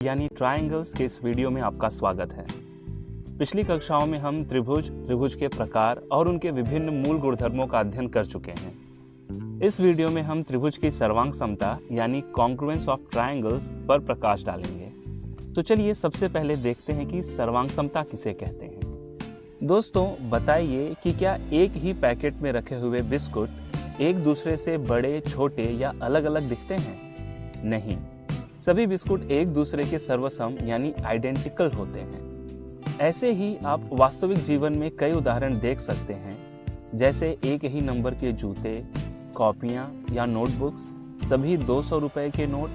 यानी ट्रायंगल्स के इस वीडियो में आपका स्वागत है। पिछली कक्षाओं में हम त्रिभुज के प्रकार और उनके विभिन्न मूल गुणधर्मों का अध्ययन कर चुके हैं। इस वीडियो में हम त्रिभुज की सर्वांग समता यानी कॉन्ग्रुएंस ऑफ ट्रायंगल्स पर प्रकाश डालेंगे। तो चलिए सबसे पहले देखते हैं कि सर्वांग समता किसे कहते हैं। दोस्तों बताइए कि क्या एक ही पैकेट में रखे हुए बिस्कुट एक दूसरे से बड़े, छोटे या अलग अलग दिखते हैं? नहीं, सभी बिस्कुट एक दूसरे के सर्वसम यानी आइडेंटिकल होते हैं। ऐसे ही आप वास्तविक जीवन में कई उदाहरण देख सकते हैं, जैसे एक ही नंबर के जूते, कॉपियां या नोटबुक्स, सभी 200 रुपए के नोट,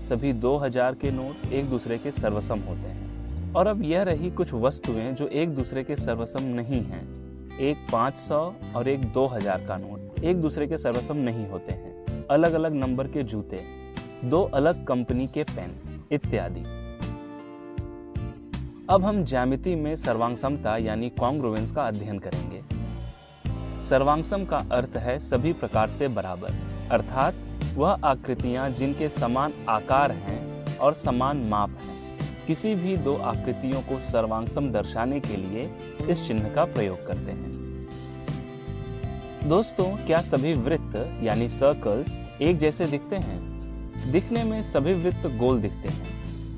सभी 2000 के नोट एक दूसरे के सर्वसम होते हैं। और अब यह रही कुछ वस्तुएं जो एक दूसरे के सर्वसम नहीं हैं। एक 500 और एक 2000 का नोट एक दूसरे के सर्वसम नहीं होते हैं। अलग अलग नंबर के जूते, दो अलग कंपनी के पेन इत्यादि। अब हम ज्यामिति में सर्वांग समता यानी कॉन्ग्रुएंस का अध्ययन करेंगे। सर्वांगसम का अर्थ है सभी प्रकार से बराबर, अर्थात वह आकृतियां जिनके समान आकार हैं और समान माप हैं। किसी भी दो आकृतियों को सर्वांगसम दर्शाने के लिए इस चिन्ह का प्रयोग करते हैं। दोस्तों, क्या सभी वृत्त यानी सर्कल्स एक जैसे दिखते हैं? दिखने में सभी वृत्त गोल दिखते हैं,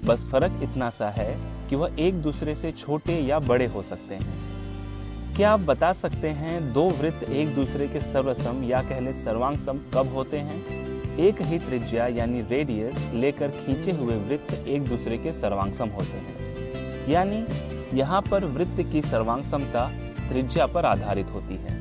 बस फर्क इतना सा है कि वह एक दूसरे से छोटे या बड़े हो सकते हैं। क्या आप बता सकते हैं दो वृत्त एक दूसरे के सर्वसम या कहले सर्वांगसम कब होते हैं? एक ही त्रिज्या यानी रेडियस लेकर खींचे हुए वृत्त एक दूसरे के सर्वांगसम होते हैं। यानी यहाँ पर वृत्त की सर्वांगसमता त्रिज्या पर आधारित होती है।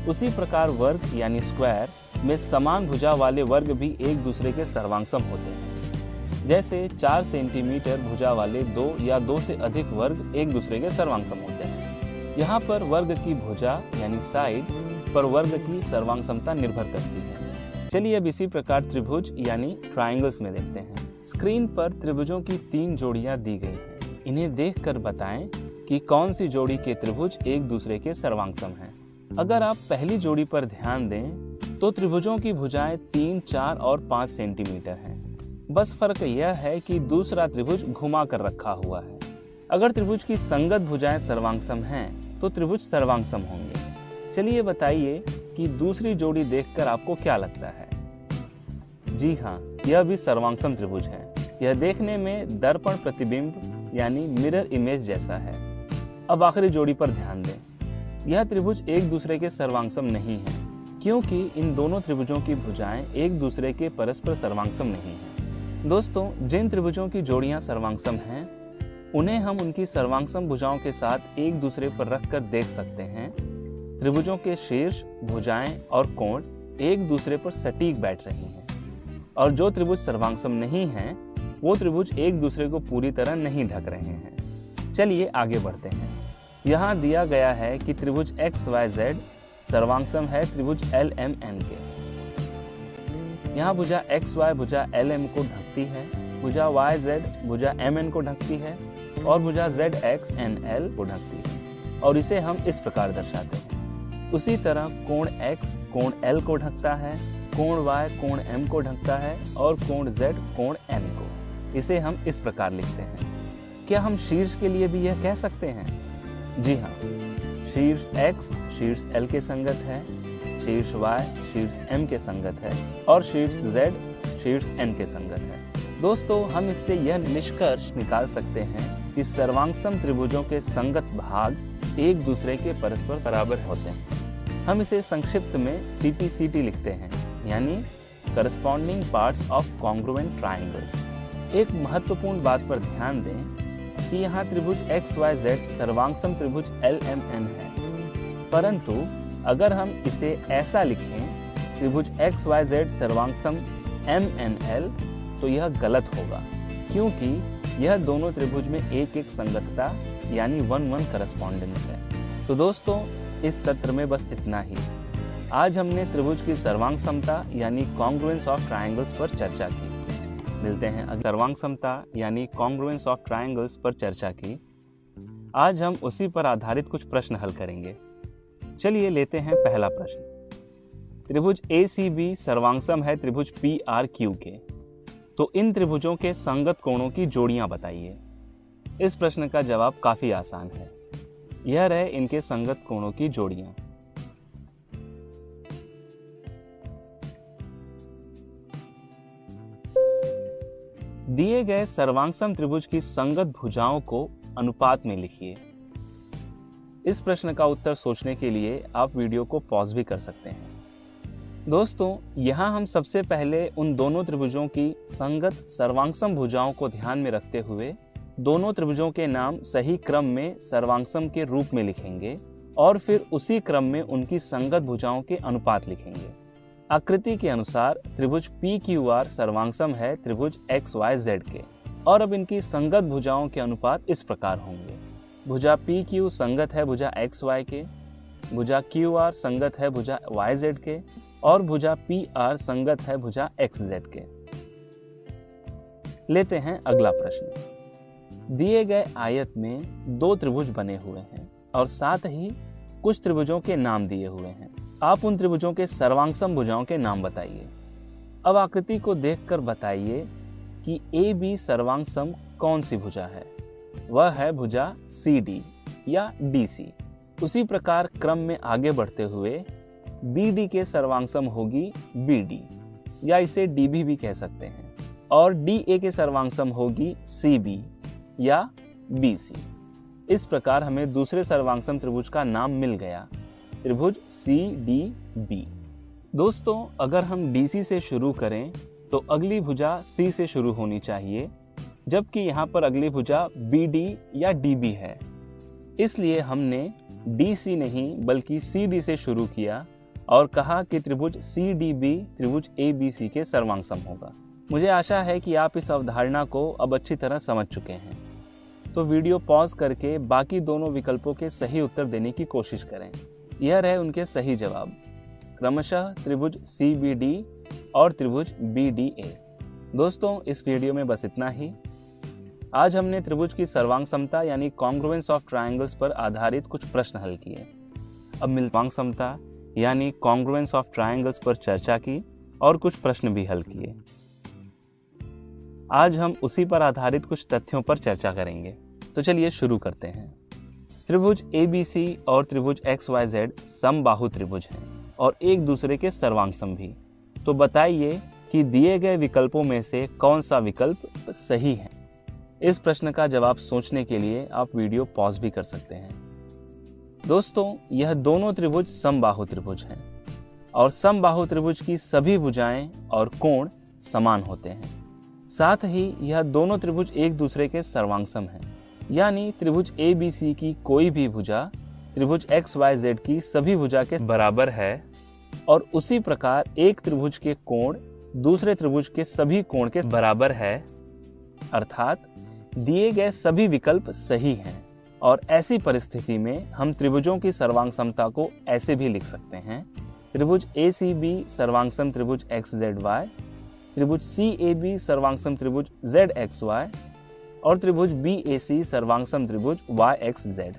उसी प्रकार वर्ग यानी स्क्वायर में समान भुजा वाले वर्ग भी एक दूसरे के सर्वांगसम होते हैं। जैसे 4 सेंटीमीटर भुजा वाले दो या दो से अधिक वर्ग एक दूसरे के सर्वांगसम होते हैं। यहाँ पर वर्ग की भुजा यानी साइड पर वर्ग की सर्वांगसमता निर्भर करती है। चलिए अब इसी प्रकार त्रिभुज यानी ट्रायंगल्स में देखते हैं। स्क्रीन पर त्रिभुजों की 3 जोड़ियां दी गई हैं। इन्हें देखकर बताएं कि कौन सी जोड़ी के त्रिभुज एक दूसरे के सर्वांगसम हैं। अगर आप पहली जोड़ी पर ध्यान दें तो त्रिभुजों की भुजाएं 3, 4 और 5 सेंटीमीटर हैं। बस फर्क यह है कि दूसरा त्रिभुज घुमा कर रखा हुआ है। अगर त्रिभुज की संगत भुजाएं सर्वांगसम हैं तो त्रिभुज सर्वांगसम होंगे। चलिए बताइए कि दूसरी जोड़ी देखकर आपको क्या लगता है? जी हाँ, यह भी सर्वांगसम त्रिभुज है। यह देखने में दर्पण प्रतिबिंब यानी मिरर इमेज जैसा है। अब आखिरी जोड़ी पर ध्यान दें। यह त्रिभुज एक दूसरे के सर्वांगसम नहीं है, क्योंकि इन दोनों त्रिभुजों की भुजाएं एक दूसरे के परस्पर सर्वांगसम नहीं हैं। दोस्तों, जिन त्रिभुजों की जोड़ियां सर्वांगसम हैं, उन्हें हम उनकी सर्वांगसम भुजाओं के साथ एक दूसरे पर रखकर देख सकते हैं। त्रिभुजों के शीर्ष, भुजाएं और कोण एक दूसरे पर सटीक बैठ रही हैं। और जो त्रिभुज सर्वांगसम नहीं हैं, वो त्रिभुज एक दूसरे को पूरी तरह नहीं ढक रहे हैं। चलिए आगे बढ़ते हैं। यहाँ दिया गया है कि त्रिभुज XYZ सर्वांगसम है त्रिभुज LMN के। यहाँ भुजा XY भुजा LM को ढकती है, भुजा YZ भुजा MN को ढकती है और भुजा ZX NL को ढकती है। और इसे हम इस प्रकार दर्शाते हैं। उसी तरह कोण X कोण L को ढकता है, कोण Y कोण M को ढकता है और कोण Z कोण N को। इसे हम इस प्रकार लिखते हैं। क्या हम शीर्ष के लिए भी यह कह सकते हैं? जी हाँ, शीर्ष X शीर्ष L के संगत है, शीर्ष Y शीर्ष M के संगत है और शीर्ष Z शीर्ष N के संगत है। दोस्तों, हम इससे यह निष्कर्ष निकाल सकते हैं कि सर्वांगसम त्रिभुजों के संगत भाग एक दूसरे के परस्पर बराबर होते हैं। हम इसे संक्षिप्त में CPCT लिखते हैं, यानी corresponding parts of congruent triangles. एक महत्वपूर्ण बात पर ध्यान दें कि यहाँ त्रिभुज XYZ सर्वांगसम त्रिभुज LMN है, परंतु अगर हम इसे ऐसा लिखें त्रिभुज XYZ सर्वांगसम MNL तो यह गलत होगा, क्योंकि यह दोनों त्रिभुज में एक एक संगतता यानी 1-1 करस्पॉन्डेंस है। तो दोस्तों, इस सत्र में बस इतना ही। आज हमने त्रिभुज की सर्वांग समता यानी कॉन्ग्रुएंस ऑफ ट्रायंगल्स पर चर्चा की। मिलते हैं सर्वांग समता यानी कॉन्ग्रुएंस ऑफ ट्रायंगल्स पर चर्चा की। आज हम उसी पर आधारित कुछ प्रश्न हल करेंगे। चलिए लेते हैं पहला प्रश्न। त्रिभुज ACB सर्वांगसम है त्रिभुज PRQ के, तो इन त्रिभुजों के संगत कोणों की जोड़ियां बताइए। इस प्रश्न का जवाब काफी आसान है। यह रहे इनके संगत कोणों की जोड़ियां। दिए गए सर्वांगसम त्रिभुज की संगत भुजाओं को अनुपात में लिखिए। इस प्रश्न का उत्तर सोचने के लिए आप वीडियो को पॉज भी कर सकते हैं। दोस्तों, यहाँ हम सबसे पहले उन दोनों त्रिभुजों की संगत सर्वांगसम भुजाओं को ध्यान में रखते हुए दोनों त्रिभुजों के नाम सही क्रम में सर्वांगसम के रूप में लिखेंगे और फिर उसी क्रम में उनकी संगत भुजाओं के अनुपात लिखेंगे। आकृति के अनुसार त्रिभुज PQR सर्वांगसम है त्रिभुज XYZ के, और अब इनकी संगत भुजाओं के अनुपात इस प्रकार होंगे। भुजा PQ संगत है भुजा XY के, भुजा QR संगत है भुजा YZ के, और भुजा PR संगत है भुजा XZ के। लेते हैं अगला प्रश्न। दिए गए आयत में दो त्रिभुज बने हुए हैं और साथ ही कुछ त्रिभुजों के नाम दिए हुए हैं। आप उन त्रिभुजों के सर्वांगसम भुजाओं के नाम बताइए। अब आकृति को देखकर बताइए कि AB सर्वांगसम कौन सी भुजा है। वह है भुजा CD या DC। उसी प्रकार क्रम में आगे बढ़ते हुए BD के सर्वांगसम होगी BD या इसे DB भी कह सकते हैं, और DA के सर्वांगसम होगी CB या BC। इस प्रकार हमें दूसरे सर्वांगसम त्रिभुज का नाम मिल गया, त्रिभुज CDB। दोस्तों, अगर हम DC से शुरू करें तो अगली भुजा C से शुरू होनी चाहिए, जबकि यहाँ पर अगली भुजा BD या DB है। इसलिए हमने DC नहीं बल्कि CD से शुरू किया और कहा कि त्रिभुज CDB त्रिभुज ABC के सर्वांगसम होगा। मुझे आशा है कि आप इस अवधारणा को अब अच्छी तरह समझ चुके हैं। तो वीडियो पॉज करके बाकी दोनों विकल्पों के सही उत्तर देने की कोशिश करें। यह रहे उनके सही जवाब, क्रमशः त्रिभुज CBD और त्रिभुज BDA। दोस्तों, इस वीडियो में बस इतना ही। आज हमने त्रिभुज की सर्वांगसमता यानी कॉन्ग्रुएंस ऑफ ट्रायंगल्स पर आधारित कुछ प्रश्न हल किए। अब सर्वांगसमता यानी कॉन्ग्रुएंस ऑफ ट्रायंगल्स पर चर्चा की और कुछ प्रश्न भी हल किए। आज हम उसी पर आधारित कुछ तथ्यों पर चर्चा करेंगे। तो चलिए शुरू करते हैं। त्रिभुज ABC और त्रिभुज XYZ समबाहु त्रिभुज हैं और एक दूसरे के सर्वांगसम भी। तो बताइए कि दिए गए विकल्पों में से कौन सा विकल्प सही है। इस प्रश्न का जवाब सोचने के लिए आप वीडियो पॉज भी कर सकते हैं। दोस्तों, यह दोनों त्रिभुज समबाहु त्रिभुज हैं और समबाहु त्रिभुज की सभी भुजाएं और कोण समान होते हैं। साथ ही यह दोनों त्रिभुज एक दूसरे के सर्वांगसम हैं, यानी त्रिभुज ABC की कोई भी भुजा त्रिभुज XYZ की सभी भुजा के बराबर है, और उसी प्रकार एक त्रिभुज के कोण दूसरे त्रिभुज के सभी कोण के बराबर है। अर्थात दिए गए सभी विकल्प सही हैं, और ऐसी परिस्थिति में हम त्रिभुजों की सर्वांगसमता को ऐसे भी लिख सकते हैं। त्रिभुज ACB सर्वांगसम त्रिभुज XZY, त्रिभुज CAB सर्वांगसम त्रिभुज ZXY और त्रिभुज BAC सर्वांगसम त्रिभुज YXZ।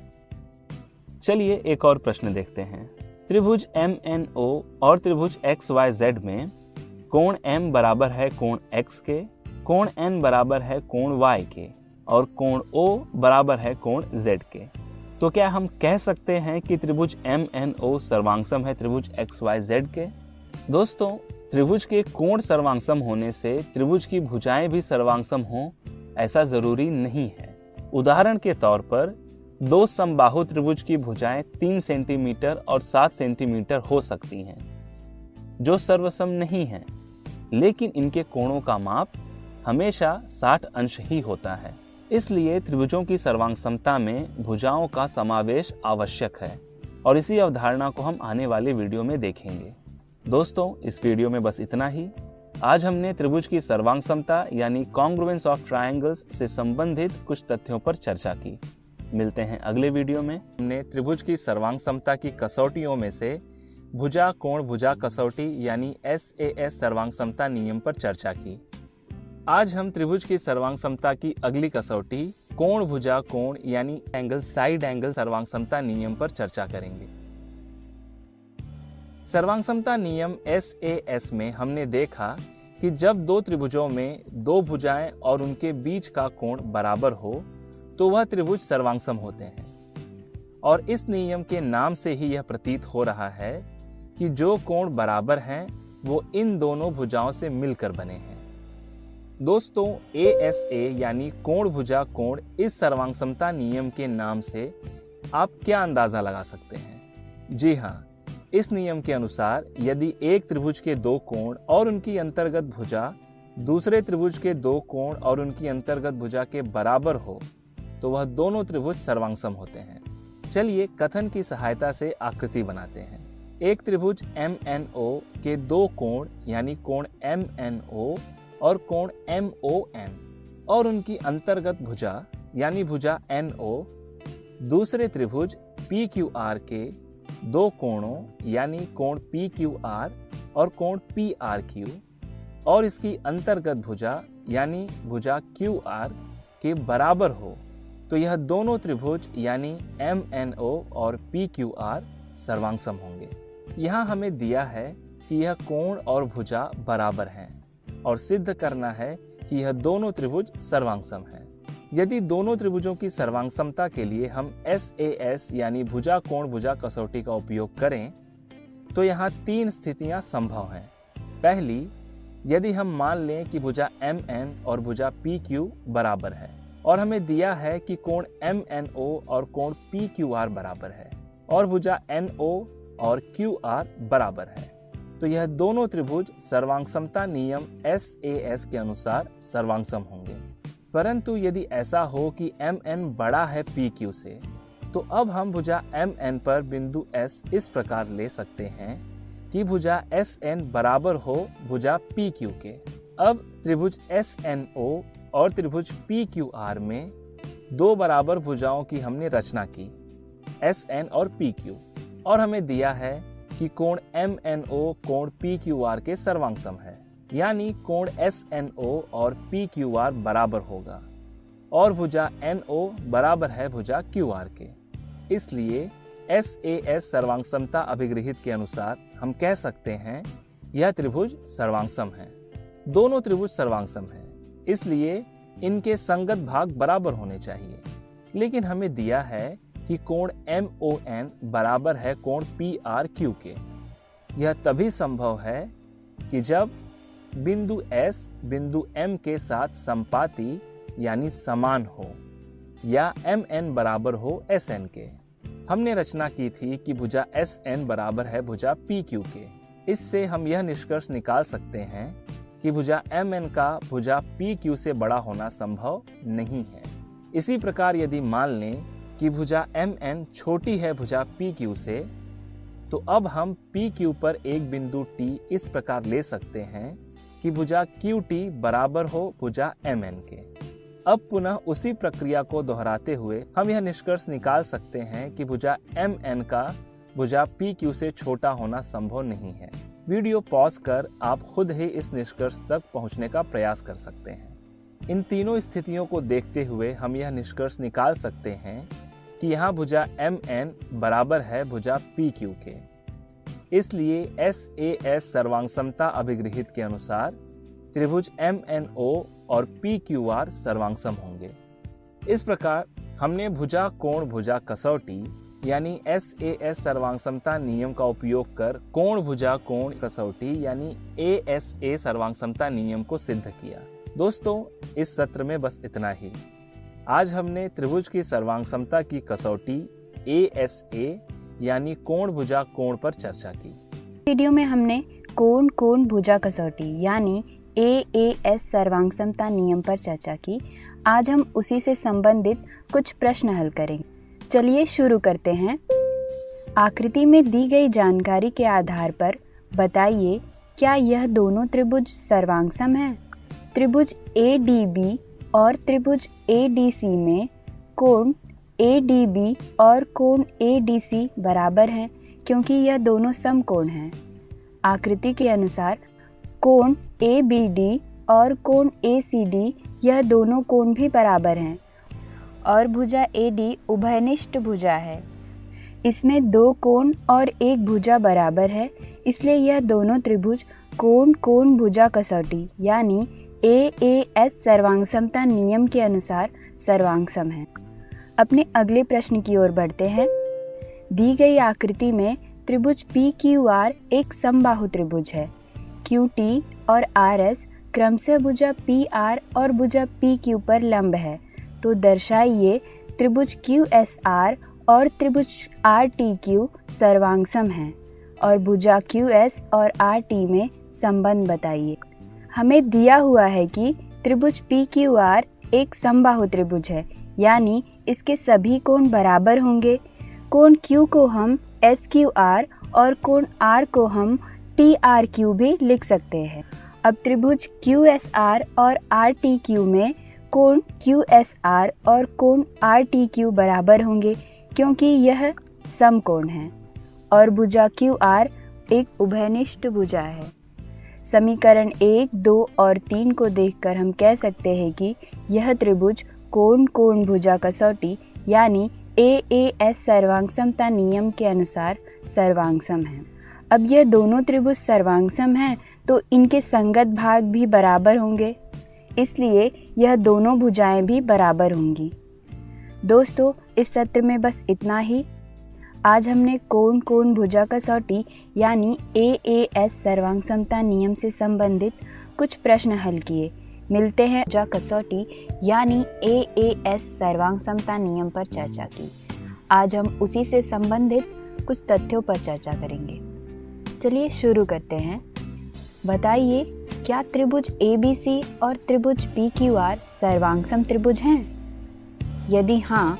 चलिए एक और प्रश्न देखते हैं। त्रिभुज MNO और त्रिभुज XYZ में कोण M बराबर है कोण X के, कोण N बराबर है कोण Y के और कोण O बराबर है कोण Z के। तो क्या हम कह सकते हैं कि त्रिभुज MNO सर्वांगसम है त्रिभुज XYZ के? दोस्तों, त्रिभुज के कोण सर्वांगसम होने से त्रिभुज की भुजाएं भी सर्वांगसम हों ऐसा जरूरी नहीं है। उदाहरण के तौर पर दो समबाहु त्रिभुज की भुजाएं 3 सेंटीमीटर और 7 सेंटीमीटर हो सकती हैं, जो सर्वसम नहीं है, लेकिन इनके कोणों का माप हमेशा 60 अंश ही होता है। इसलिए त्रिभुजों की सर्वांगसमता में भुजाओं का समावेश आवश्यक है, और इसी अवधारणा को हम आने वाले वीडियो में देखेंगे। दोस्तों, इस वीडियो में बस इतना ही। आज हमने त्रिभुज की सर्वांगसमता यानी कॉन्ग्रुएंस ऑफ ट्रायंगल्स से संबंधित कुछ तथ्यों पर चर्चा की। मिलते हैं अगले वीडियो में। हमने त्रिभुज की सर्वांगसमता की कसौटियों में से भुजा कोण भुजा कसौटी यानी SAS सर्वांगसमता नियम पर चर्चा की। आज हम त्रिभुज की सर्वांगसमता की अगली कसौटी कोण भुजा कोण यानी एंगल साइड एंगल सर्वांगसमता नियम पर चर्चा करेंगे। सर्वांगसमता नियम SAS में हमने देखा कि जब दो त्रिभुजों में दो भुजाएं और उनके बीच का कोण बराबर हो तो वह त्रिभुज सर्वांगसम होते हैं। और इस नियम के नाम से ही यह प्रतीत हो रहा है कि जो कोण बराबर हैं वो इन दोनों भुजाओं से मिलकर बने हैं। दोस्तों, ASA यानी कोण भुजा कोण, इस सर्वांगसमता नियम के नाम से आप क्या अंदाजा लगा सकते हैं? जी हाँ, इस नियम के अनुसार यदि एक त्रिभुज के दो कोण और उनकी अंतर्गत भुजा दूसरे त्रिभुज के दो कोण और उनकी अंतर्गत भुजा के बराबर हो तो वह दोनों त्रिभुज सर्वांगसम होते हैं। चलिए कथन की सहायता से आकृति बनाते हैं। एक त्रिभुज MNO के दो कोण यानी कोण MNO और कोण MON और उनकी अंतर्गत भुजा यानी भुजा NO दूसरे त्रिभुज PQR के दो कोणों यानी कोण PQR और कोण PRQ और इसकी अंतर्गत भुजा यानी भुजा QR के बराबर हो तो यह दोनों त्रिभुज यानी MNO और PQR सर्वांगसम होंगे। यहाँ हमें दिया है कि यह कोण और भुजा बराबर हैं और सिद्ध करना है कि यह दोनों त्रिभुज सर्वांगसम हैं। यदि दोनों त्रिभुजों की सर्वांगसमता के लिए हम SAS यानी भुजा कोण भुजा कसौटी का उपयोग करें तो यहाँ तीन स्थितियां संभव हैं। पहली, यदि हम मान लें कि भुजा MN और भुजा PQ बराबर है और हमें दिया है कि कोण MNO और कोण PQR बराबर है और भुजा NO और QR बराबर है तो यह दोनों त्रिभुज सर्वांगसमता नियम SAS के अनुसार सर्वांगसम होंगे। परंतु यदि ऐसा हो कि MN बड़ा है PQ से तो अब हम भुजा MN पर बिंदु S इस प्रकार ले सकते हैं कि भुजा SN बराबर हो भुजा PQ के। अब त्रिभुज SNO और त्रिभुज PQR में दो बराबर भुजाओं की हमने रचना की SN और PQ और हमें दिया है कि कोण MNO कोण PQR के सर्वांगसम है यानी कोण SNO और PQR बराबर होगा और भुजा NO बराबर है भुजा QR के। इसलिए SAS सर्वांगसमता अभिगृहित के अनुसार हम कह सकते हैं यह त्रिभुज सर्वांगसम है। दोनों त्रिभुज सर्वांगसम हैं, इसलिए इनके संगत भाग बराबर होने चाहिए। लेकिन हमें दिया है कि कोण MON बराबर है कोण PRQ के। यह तभी संभव है कि जब बिंदु S बिंदु M के साथ संपाती यानी समान हो या MN बराबर हो SN के। हमने रचना की थी कि भुजा SN बराबर है भुजा PQ के। इससे हम यह निष्कर्ष निकाल सकते हैं कि भुजा MN का भुजा PQ से बड़ा होना संभव नहीं है। इसी प्रकार यदि मान लें कि भुजा MN छोटी है भुजा PQ से तो अब हम PQ पर एक बिंदु T इस प्रकार ले सकते हैं कि भुजा QT बराबर हो भुजा MN के। अब पुनः उसी प्रक्रिया को दोहराते हुए हम यह निष्कर्ष निकाल सकते हैं कि भुजा MN का भुजा PQ से छोटा होना संभव नहीं है। वीडियो पॉज कर आप खुद ही इस निष्कर्ष तक पहुंचने का प्रयास कर सकते हैं। इन तीनों स्थितियों को देखते हुए हम यह निष्कर्ष निकाल सकते हैं कि यहाँ भुजा MN बराबर है भुजा PQ के। इसलिए SAS सर्वांगसमता अभिगृहित के अनुसार त्रिभुज MNO और PQR सर्वांगसम होंगे। इस प्रकार हमने भुजा कोण भुजा कसौटी यानी SAS सर्वांगसमता नियम का उपयोग कर कोण भुजा कोण कसौटी यानी ASA सर्वांगसमता नियम को सिद्ध किया। दोस्तों, इस सत्र में बस इतना ही। आज हमने त्रिभुज की सर्वांगसमता की कसौटी ASA यानी कोण भुजा कोण पर चर्चा की। वीडियो में हमने कोण कोण भुजा कसौटी यानी AAS सर्वांगसमता नियम पर चर्चा की। आज हम उसी से संबंधित कुछ प्रश्न हल करेंगे। चलिए शुरू करते हैं। आकृति में दी गई जानकारी के आधार पर बताइए क्या यह दोनों त्रिभुज सर्वांगसम हैं? त्रिभुज ADB और त्रिभुज ADC में कोण ADB और कोण ADC बराबर हैं क्योंकि यह दोनों समकोण हैं। आकृति के अनुसार कोण ABD और कोण ACD यह दोनों कोण भी बराबर हैं और भुजा AD उभयनिष्ठ भुजा है। इसमें दो कोण और एक भुजा बराबर है, इसलिए यह दोनों त्रिभुज कोण कोण भुजा कसौटी यानी AAS सर्वांग समता नियम के अनुसार सर्वांग सम है। अपने अगले प्रश्न की ओर बढ़ते हैं। दी गई आकृति में त्रिभुज PQR एक समबाहु त्रिभुज है। QT और RS क्रमशः भुजा PR और भुजा PQ पर लंब है, तो दर्शाइए त्रिभुज QSR और त्रिभुज RTQ सर्वांग सम है और भुजा QS और RT में संबंध बताइए। हमें दिया हुआ है कि त्रिभुज PQR एक समबाहु त्रिभुज है, यानी इसके सभी कोण बराबर होंगे। कोण Q को हम SQR और कोण R को हम TRQ भी लिख सकते हैं। अब त्रिभुज QSR और RTQ में कोण QSR और कोण RTQ बराबर होंगे, क्योंकि यह समकोण है और भुजा QR एक उभयनिष्ठ भुजा है। समीकरण 1, 2 और 3 को देखकर हम कह सकते हैं कि यह त्रिभुज कोण कोण भुजा कसौटी यानी AAS सर्वांग समता नियम के अनुसार सर्वांग सम है। अब यह दोनों त्रिभुज सर्वांग सम हैं, तो इनके संगत भाग भी बराबर होंगे, इसलिए यह दोनों भुजाएं भी बराबर होंगी। दोस्तों, इस सत्र में बस इतना ही। आज हमने कोण कोण भुजा कसौटी यानी AAS सर्वांग समता नियम से संबंधित कुछ प्रश्न हल किए। मिलते हैं भुजा कसौटी यानी AAS सर्वांग समता नियम पर चर्चा की। आज हम उसी से संबंधित कुछ तथ्यों पर चर्चा करेंगे। चलिए शुरू करते हैं। बताइए, क्या त्रिभुज ABC और त्रिभुज PQR सर्वांग सम त्रिभुज हैं? यदि हाँ,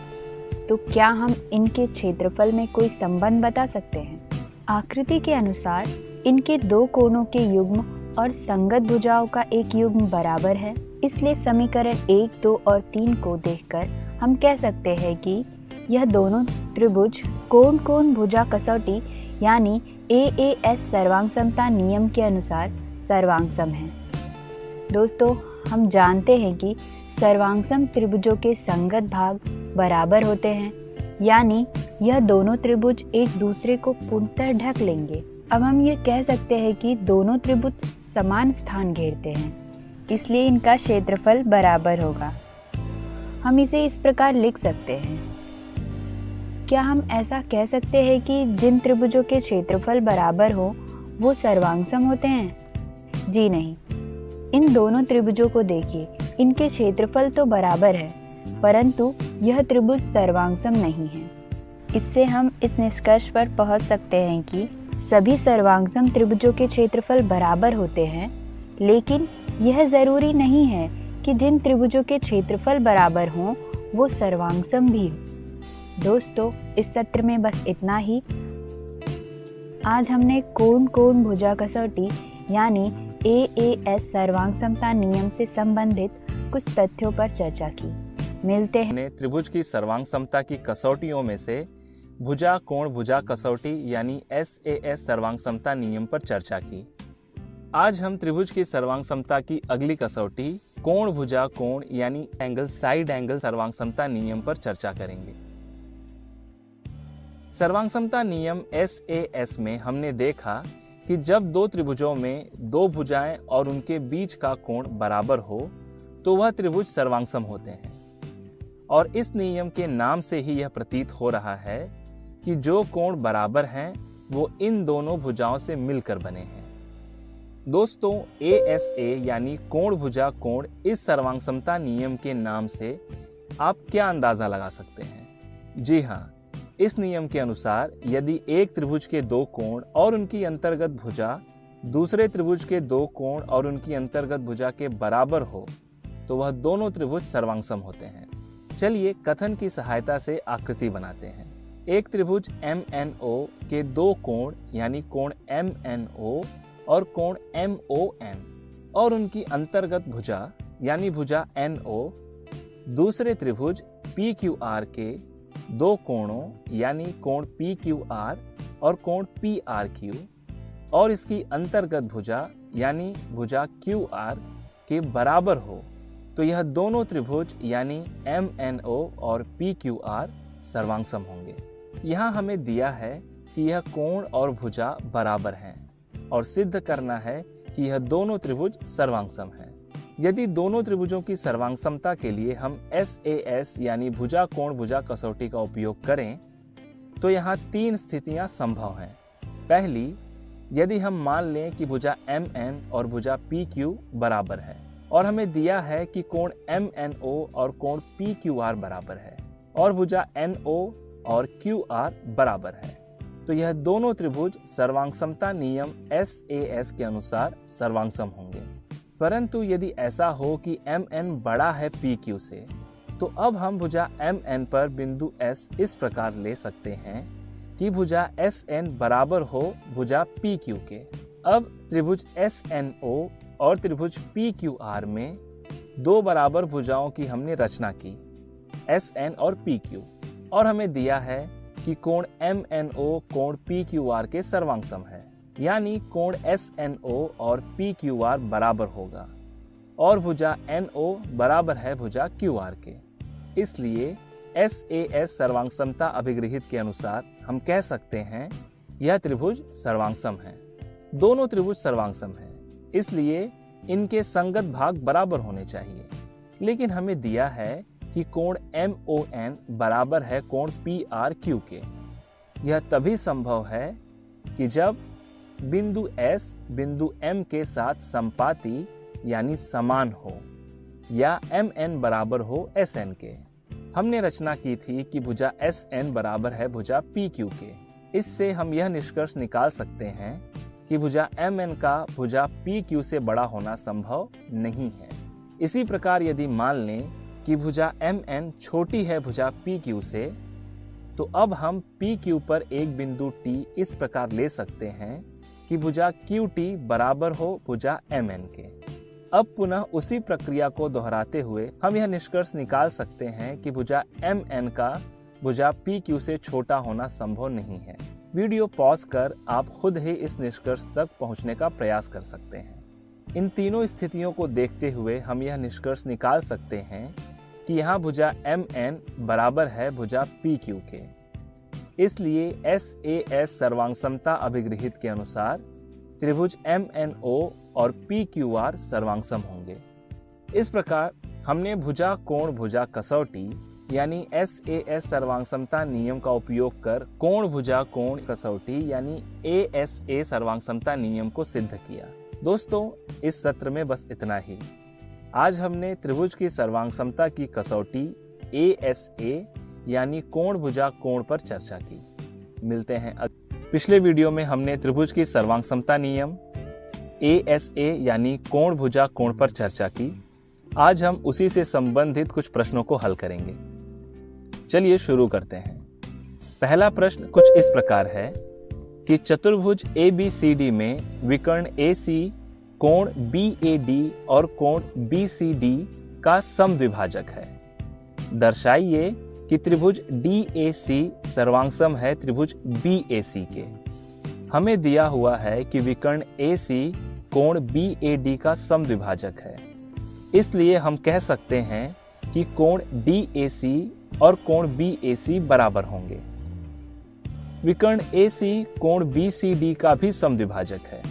तो क्या हम इनके क्षेत्रफल में कोई संबंध बता सकते हैं? आकृति के अनुसार इनके दो कोणों के युग्म और संगत भुजाओं का एक युग्म बराबर है, इसलिए समीकरण 1, 2 और 3 को देखकर हम कह सकते हैं कि यह दोनों त्रिभुज कोण कोण भुजा कसौटी यानी AAS सर्वांग समता नियम के अनुसार सर्वांग सम है। दोस्तों, हम जानते हैं कि सर्वांग सम त्रिभुजों के संगत भाग बराबर होते हैं, यानी यह दोनों त्रिभुज एक दूसरे को पूर्णतः ढक लेंगे। अब हम ये कह सकते हैं कि दोनों त्रिभुज समान स्थान घेरते हैं, इसलिए इनका क्षेत्रफल बराबर होगा। हम इसे इस प्रकार लिख सकते हैं। क्या हम ऐसा कह सकते हैं कि जिन त्रिभुजों के क्षेत्रफल बराबर हो वो सर्वांग सम होते हैं? जी नहीं। इन दोनों त्रिभुजों को देखिए, इनके क्षेत्रफल तो बराबर है, परंतु यह त्रिभुज सर्वांग सम नहीं है। इससे हम इस निष्कर्ष पर पहुंच सकते हैं कि सभी सर्वांग सम त्रिभुजों के क्षेत्रफल बराबर होते हैं, लेकिन यह जरूरी नहीं है कि जिन त्रिभुजों के क्षेत्रफल बराबर हों वो सर्वांग सम भी हो। दोस्तों, इस सत्र में बस इतना ही। आज हमने कोण कोण भुजा कसौटी यानी AAS सर्वांग समता नियम से संबंधित कुछ तथ्यों पर चर्चा की। मिलते हैं। त्रिभुज की सर्वांग समता की कसौटियों में से भुजा कोण भुजा कसौटी यानी SAS सर्वांग समता नियम पर चर्चा की। आज हम त्रिभुज की सर्वांग समता की अगली कसौटी कोण भुजा कोण यानी एंगल साइड एंगल सर्वांग समता नियम पर चर्चा करेंगे। सर्वांग समता नियम SAS में हमने देखा कि जब दो त्रिभुजों में दो भुजाएं और उनके बीच का कोण बराबर हो तो वह त्रिभुज सर्वांग सम होते हैं, और इस नियम के नाम से ही यह प्रतीत हो रहा है कि जो कोण बराबर हैं वो इन दोनों भुजाओं से मिलकर बने हैं। दोस्तों, ASA यानी कोण भुजा कोण इस सर्वांग समता नियम के नाम से आप क्या अंदाजा लगा सकते हैं? जी हाँ, इस नियम के अनुसार यदि एक त्रिभुज के दो कोण और उनकी अंतर्गत भुजा दूसरे त्रिभुज के दो कोण और उनकी अंतर्गत भुजा के बराबर हो तो वह दोनों त्रिभुज सर्वांग सम होते हैं। चलिए कथन की सहायता से आकृति बनाते हैं। एक त्रिभुज MNO के दो कोण यानी कोण MNO और कोण MON और उनकी अंतर्गत भुजा यानी भुजा NO दूसरे त्रिभुज PQR के दो कोणों यानी कोण PQR और कोण PRQ और इसकी अंतर्गत भुजा यानी भुजा QR के बराबर हो तो यह दोनों त्रिभुज यानी MNO और PQR सर्वांग सम होंगे। यहाँ हमें दिया है कि यह कोण और भुजा बराबर हैं और सिद्ध करना है कि यह दोनों त्रिभुज सर्वांगसम हैं। यदि दोनों त्रिभुजों की सर्वांगसमता के लिए हम SAS यानी भुजा कोण भुजा कसौटी का उपयोग करें तो यहाँ 3 स्थितियां संभव हैं। पहली, यदि हम मान लें कि भुजा MN और भुजा PQ बराबर है और हमें दिया है कि कोण MNO और कोण PQR बराबर है और भुजा NO और QR बराबर है, तो यह दोनों त्रिभुज सर्वांगसमता नियम SAS के अनुसार सर्वांगसम होंगे। परंतु यदि ऐसा हो कि MN बड़ा है PQ से, तो अब हम भुजा MN पर बिंदु S इस प्रकार ले सकते हैं कि भुजा SN बराबर हो भुजा PQ के। अब त्रिभुज SNO और त्रिभुज PQR में 2 बराबर भुजाओं की हमने रचना की, SN और PQ, और हमें दिया है कि कोण MNO कोण PQR के सर्वांगसम है, यानी कोण SNO और PQR बराबर होगा और भुजा NO बराबर है भुजा QR के। इसलिए SAS सर्वांगसमता अभिगृहित के अनुसार हम कह सकते हैं यह त्रिभुज सर्वांगसम है। दोनों त्रिभुज सर्वांगसम हैं, इसलिए इनके संगत भाग बराबर होने चाहिए। लेकिन हमें दिया है कि कोण MON बराबर है कोण PRQ के। यह तभी संभव है कि जब बिंदु S बिंदु M के साथ समपाती यानी समान हो या MN बराबर हो SN के। हमने रचना की थी कि भुजा SN बराबर है भुजा PQ के। इससे हम यह निष्कर्ष निकाल सकते हैं कि भुजा MN का भुजा PQ से बड़ा होना संभव नहीं है। इसी प्रकार यदि मान लें कि भुजा MN छोटी है भुजा PQ से, तो अब हम PQ पर एक बिंदु T इस प्रकार ले सकते हैं कि भुजा QT बराबर हो भुजा MN के। अब पुनः उसी प्रक्रिया को दोहराते हुए हम यह निष्कर्ष निकाल सकते हैं कि भुजा MN का भुजा PQ से छोटा होना संभव नहीं है। वीडियो पॉज कर आप खुद ही इस निष्कर्ष तक पहुंचने का प्रयास कर सकते हैं। इन तीनों स्थितियों को देखते हुए हम यह निष्कर्ष निकाल सकते हैं कि यहाँ भुजा MN बराबर है भुजा PQ के। इसलिए SAS सर्वांगसमता अभिगृहित के अनुसार त्रिभुज MNO और PQR सर्वांगसम होंगे। इस प्रकार हमने भुजा कोण भुजा कसौटी यानी SAS सर्वांगसमता नियम का उपयोग कर कोण भुजा कोण कसौटी यानी ASA सर्वांगसमता नियम को सिद्ध किया। दोस्तों, इस सत्र में बस इतना ही। आज हमने त्रिभुज की सर्वांगसमता की कसौटी ASA यानी कोण भुजा कोण पर चर्चा की। मिलते हैं पिछले वीडियो में हमने त्रिभुज की सर्वांगसमता नियम ASA यानी कोण भुजा कोण पर चर्चा की। आज हम उसी से संबंधित कुछ प्रश्नों को हल करेंगे। चलिए शुरू करते हैं। पहला प्रश्न कुछ इस प्रकार है कि चतुर्भुज ABCD में विकर्ण AC कोण BAD और कोण BCD का समद्विभाजक है। दर्शाइए कि त्रिभुज DAC सर्वांगसम है त्रिभुज BAC के। हमें दिया हुआ है कि विकर्ण AC कोण BAD का समद्विभाजक है। इसलिए हम कह सकते हैं कि कोण DAC और कोण BAC बराबर होंगे। विकर्ण AC कोण BCD का भी समद्विभाजक है,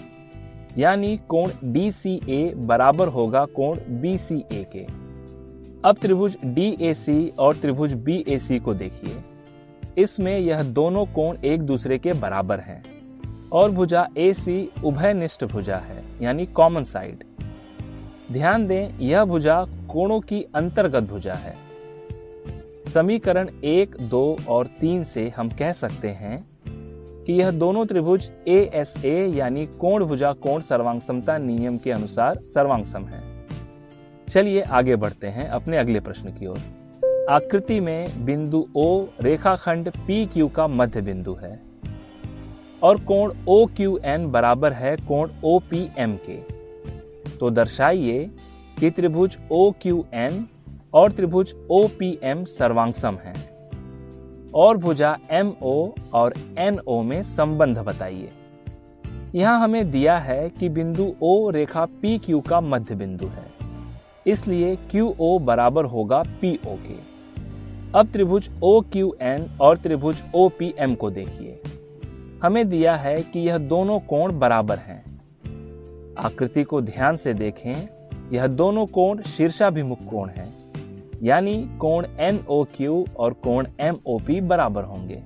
यानी कोण DCA बराबर होगा कोण BCA के। अब त्रिभुज DAC और त्रिभुज BAC को देखिए। इसमें यह दोनों कोण एक दूसरे के बराबर हैं और भुजा AC उभयनिष्ठ भुजा है, यानी कॉमन साइड। ध्यान दें, यह भुजा कोणों की अंतर्गत भुजा है। समीकरण 1, 2 और 3 से हम कह सकते हैं कि यह दोनों त्रिभुज ASA यानी कोण भुजा कोण सर्वांगसमता नियम के अनुसार सर्वांगसम है। चलिए आगे बढ़ते हैं अपने अगले प्रश्न की ओर। आकृति में बिंदु O रेखाखंड PQ का मध्य बिंदु है और कोण OQN बराबर है कोण OPM के। तो दर्शाइए कि त्रिभुज OQN और त्रिभुज OPM सर्वांगसम हैं और भुजा MO और NO में संबंध बताइए। यहाँ हमें दिया है कि बिंदु O रेखा PQ का मध्य बिंदु है, इसलिए QO बराबर होगा PO के। अब त्रिभुज OQN और त्रिभुज OPM को देखिए। हमें दिया है कि यह दोनों कोण बराबर हैं। आकृति को ध्यान से देखें, यह दोनों कोण शीर्षाभिमुख कोण हैं, यानी कोण NOQ और कोण MOP बराबर होंगे।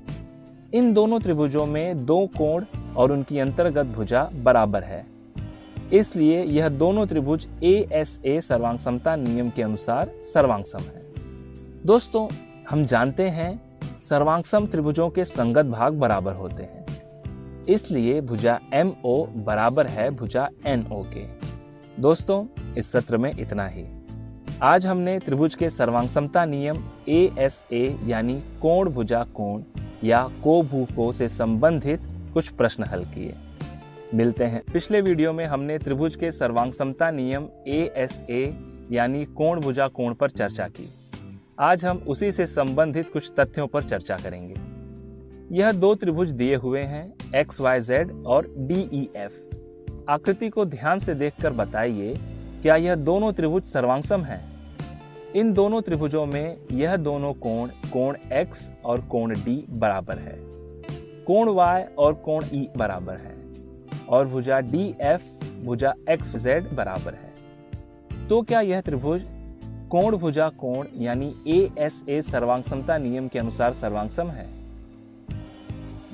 इन दोनों त्रिभुजों में दो कोण और उनकी अंतर्गत भुजा बराबर है, इसलिए यह दोनों त्रिभुज ASA सर्वांगसमता नियम के अनुसार सर्वांगसम है। दोस्तों, हम जानते हैं सर्वांगसम त्रिभुजों के संगत भाग बराबर होते हैं, इसलिए भुजा MO बराबर है भुजा NO के। दोस्तों, इस सत्र में इतना ही। आज हमने त्रिभुज के सर्वांगसमता नियम ASA यानी कोण भुजा कोण या कोभुको से संबंधित कुछ प्रश्न हल किए। मिलते हैं। पिछले वीडियो में हमने त्रिभुज के सर्वांगसमता नियम ASA यानी कोण भुजा कोण पर चर्चा की। आज हम उसी से संबंधित कुछ तथ्यों पर चर्चा करेंगे। यह दो त्रिभुज दिए हुए हैं XYZ और DEF। आकृति को ध्यान से देखकर बताइए, क्या यह दोनों त्रिभुज सर्वांगसम हैं? इन दोनों त्रिभुजों में यह दोनों कोण कोण X और कोण D बराबर है, कोण Y और कोण E बराबर है और भुजा DF भुजा XZ बराबर है। तो क्या यह त्रिभुज कोण भुजा कोण यानी ASA सर्वांगसमता नियम के अनुसार सर्वांगसम है?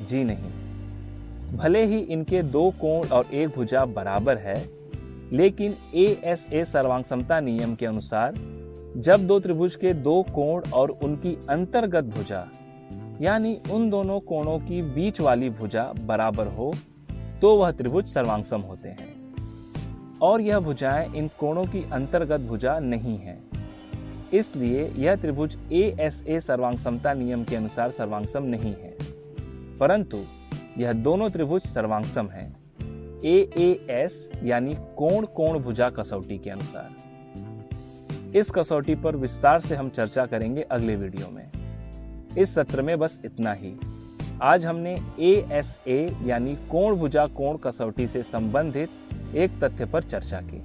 जी नहीं। भले ही इनके दो कोण और एक भुजा बराबर है, लेकिन ASA सर्वांगसमता नियम के अनुसार जब दो त्रिभुज के दो कोण और उनकी अंतर्गत भुजा यानी उन दोनों कोणों की बीच वाली भुजा बराबर हो तो वह त्रिभुज सर्वांगसम होते हैं, और यह भुजाएं इन कोणों की अंतर्गत भुजा नहीं है, इसलिए यह त्रिभुज ASA सर्वांगसमता नियम के अनुसार सर्वांगसम नहीं है, परंतु यह दोनों त्रिभुज सर्वांगसम हैं AAS यानी कोण कोण भुजा कसौटी के अनुसार। इस कसौटी पर विस्तार से हम चर्चा करेंगे अगले वीडियो में। इस सत्र में बस इतना ही। आज हमने ASA यानी कोण भुजा कोण कसौटी से संबंधित एक तथ्य पर चर्चा की।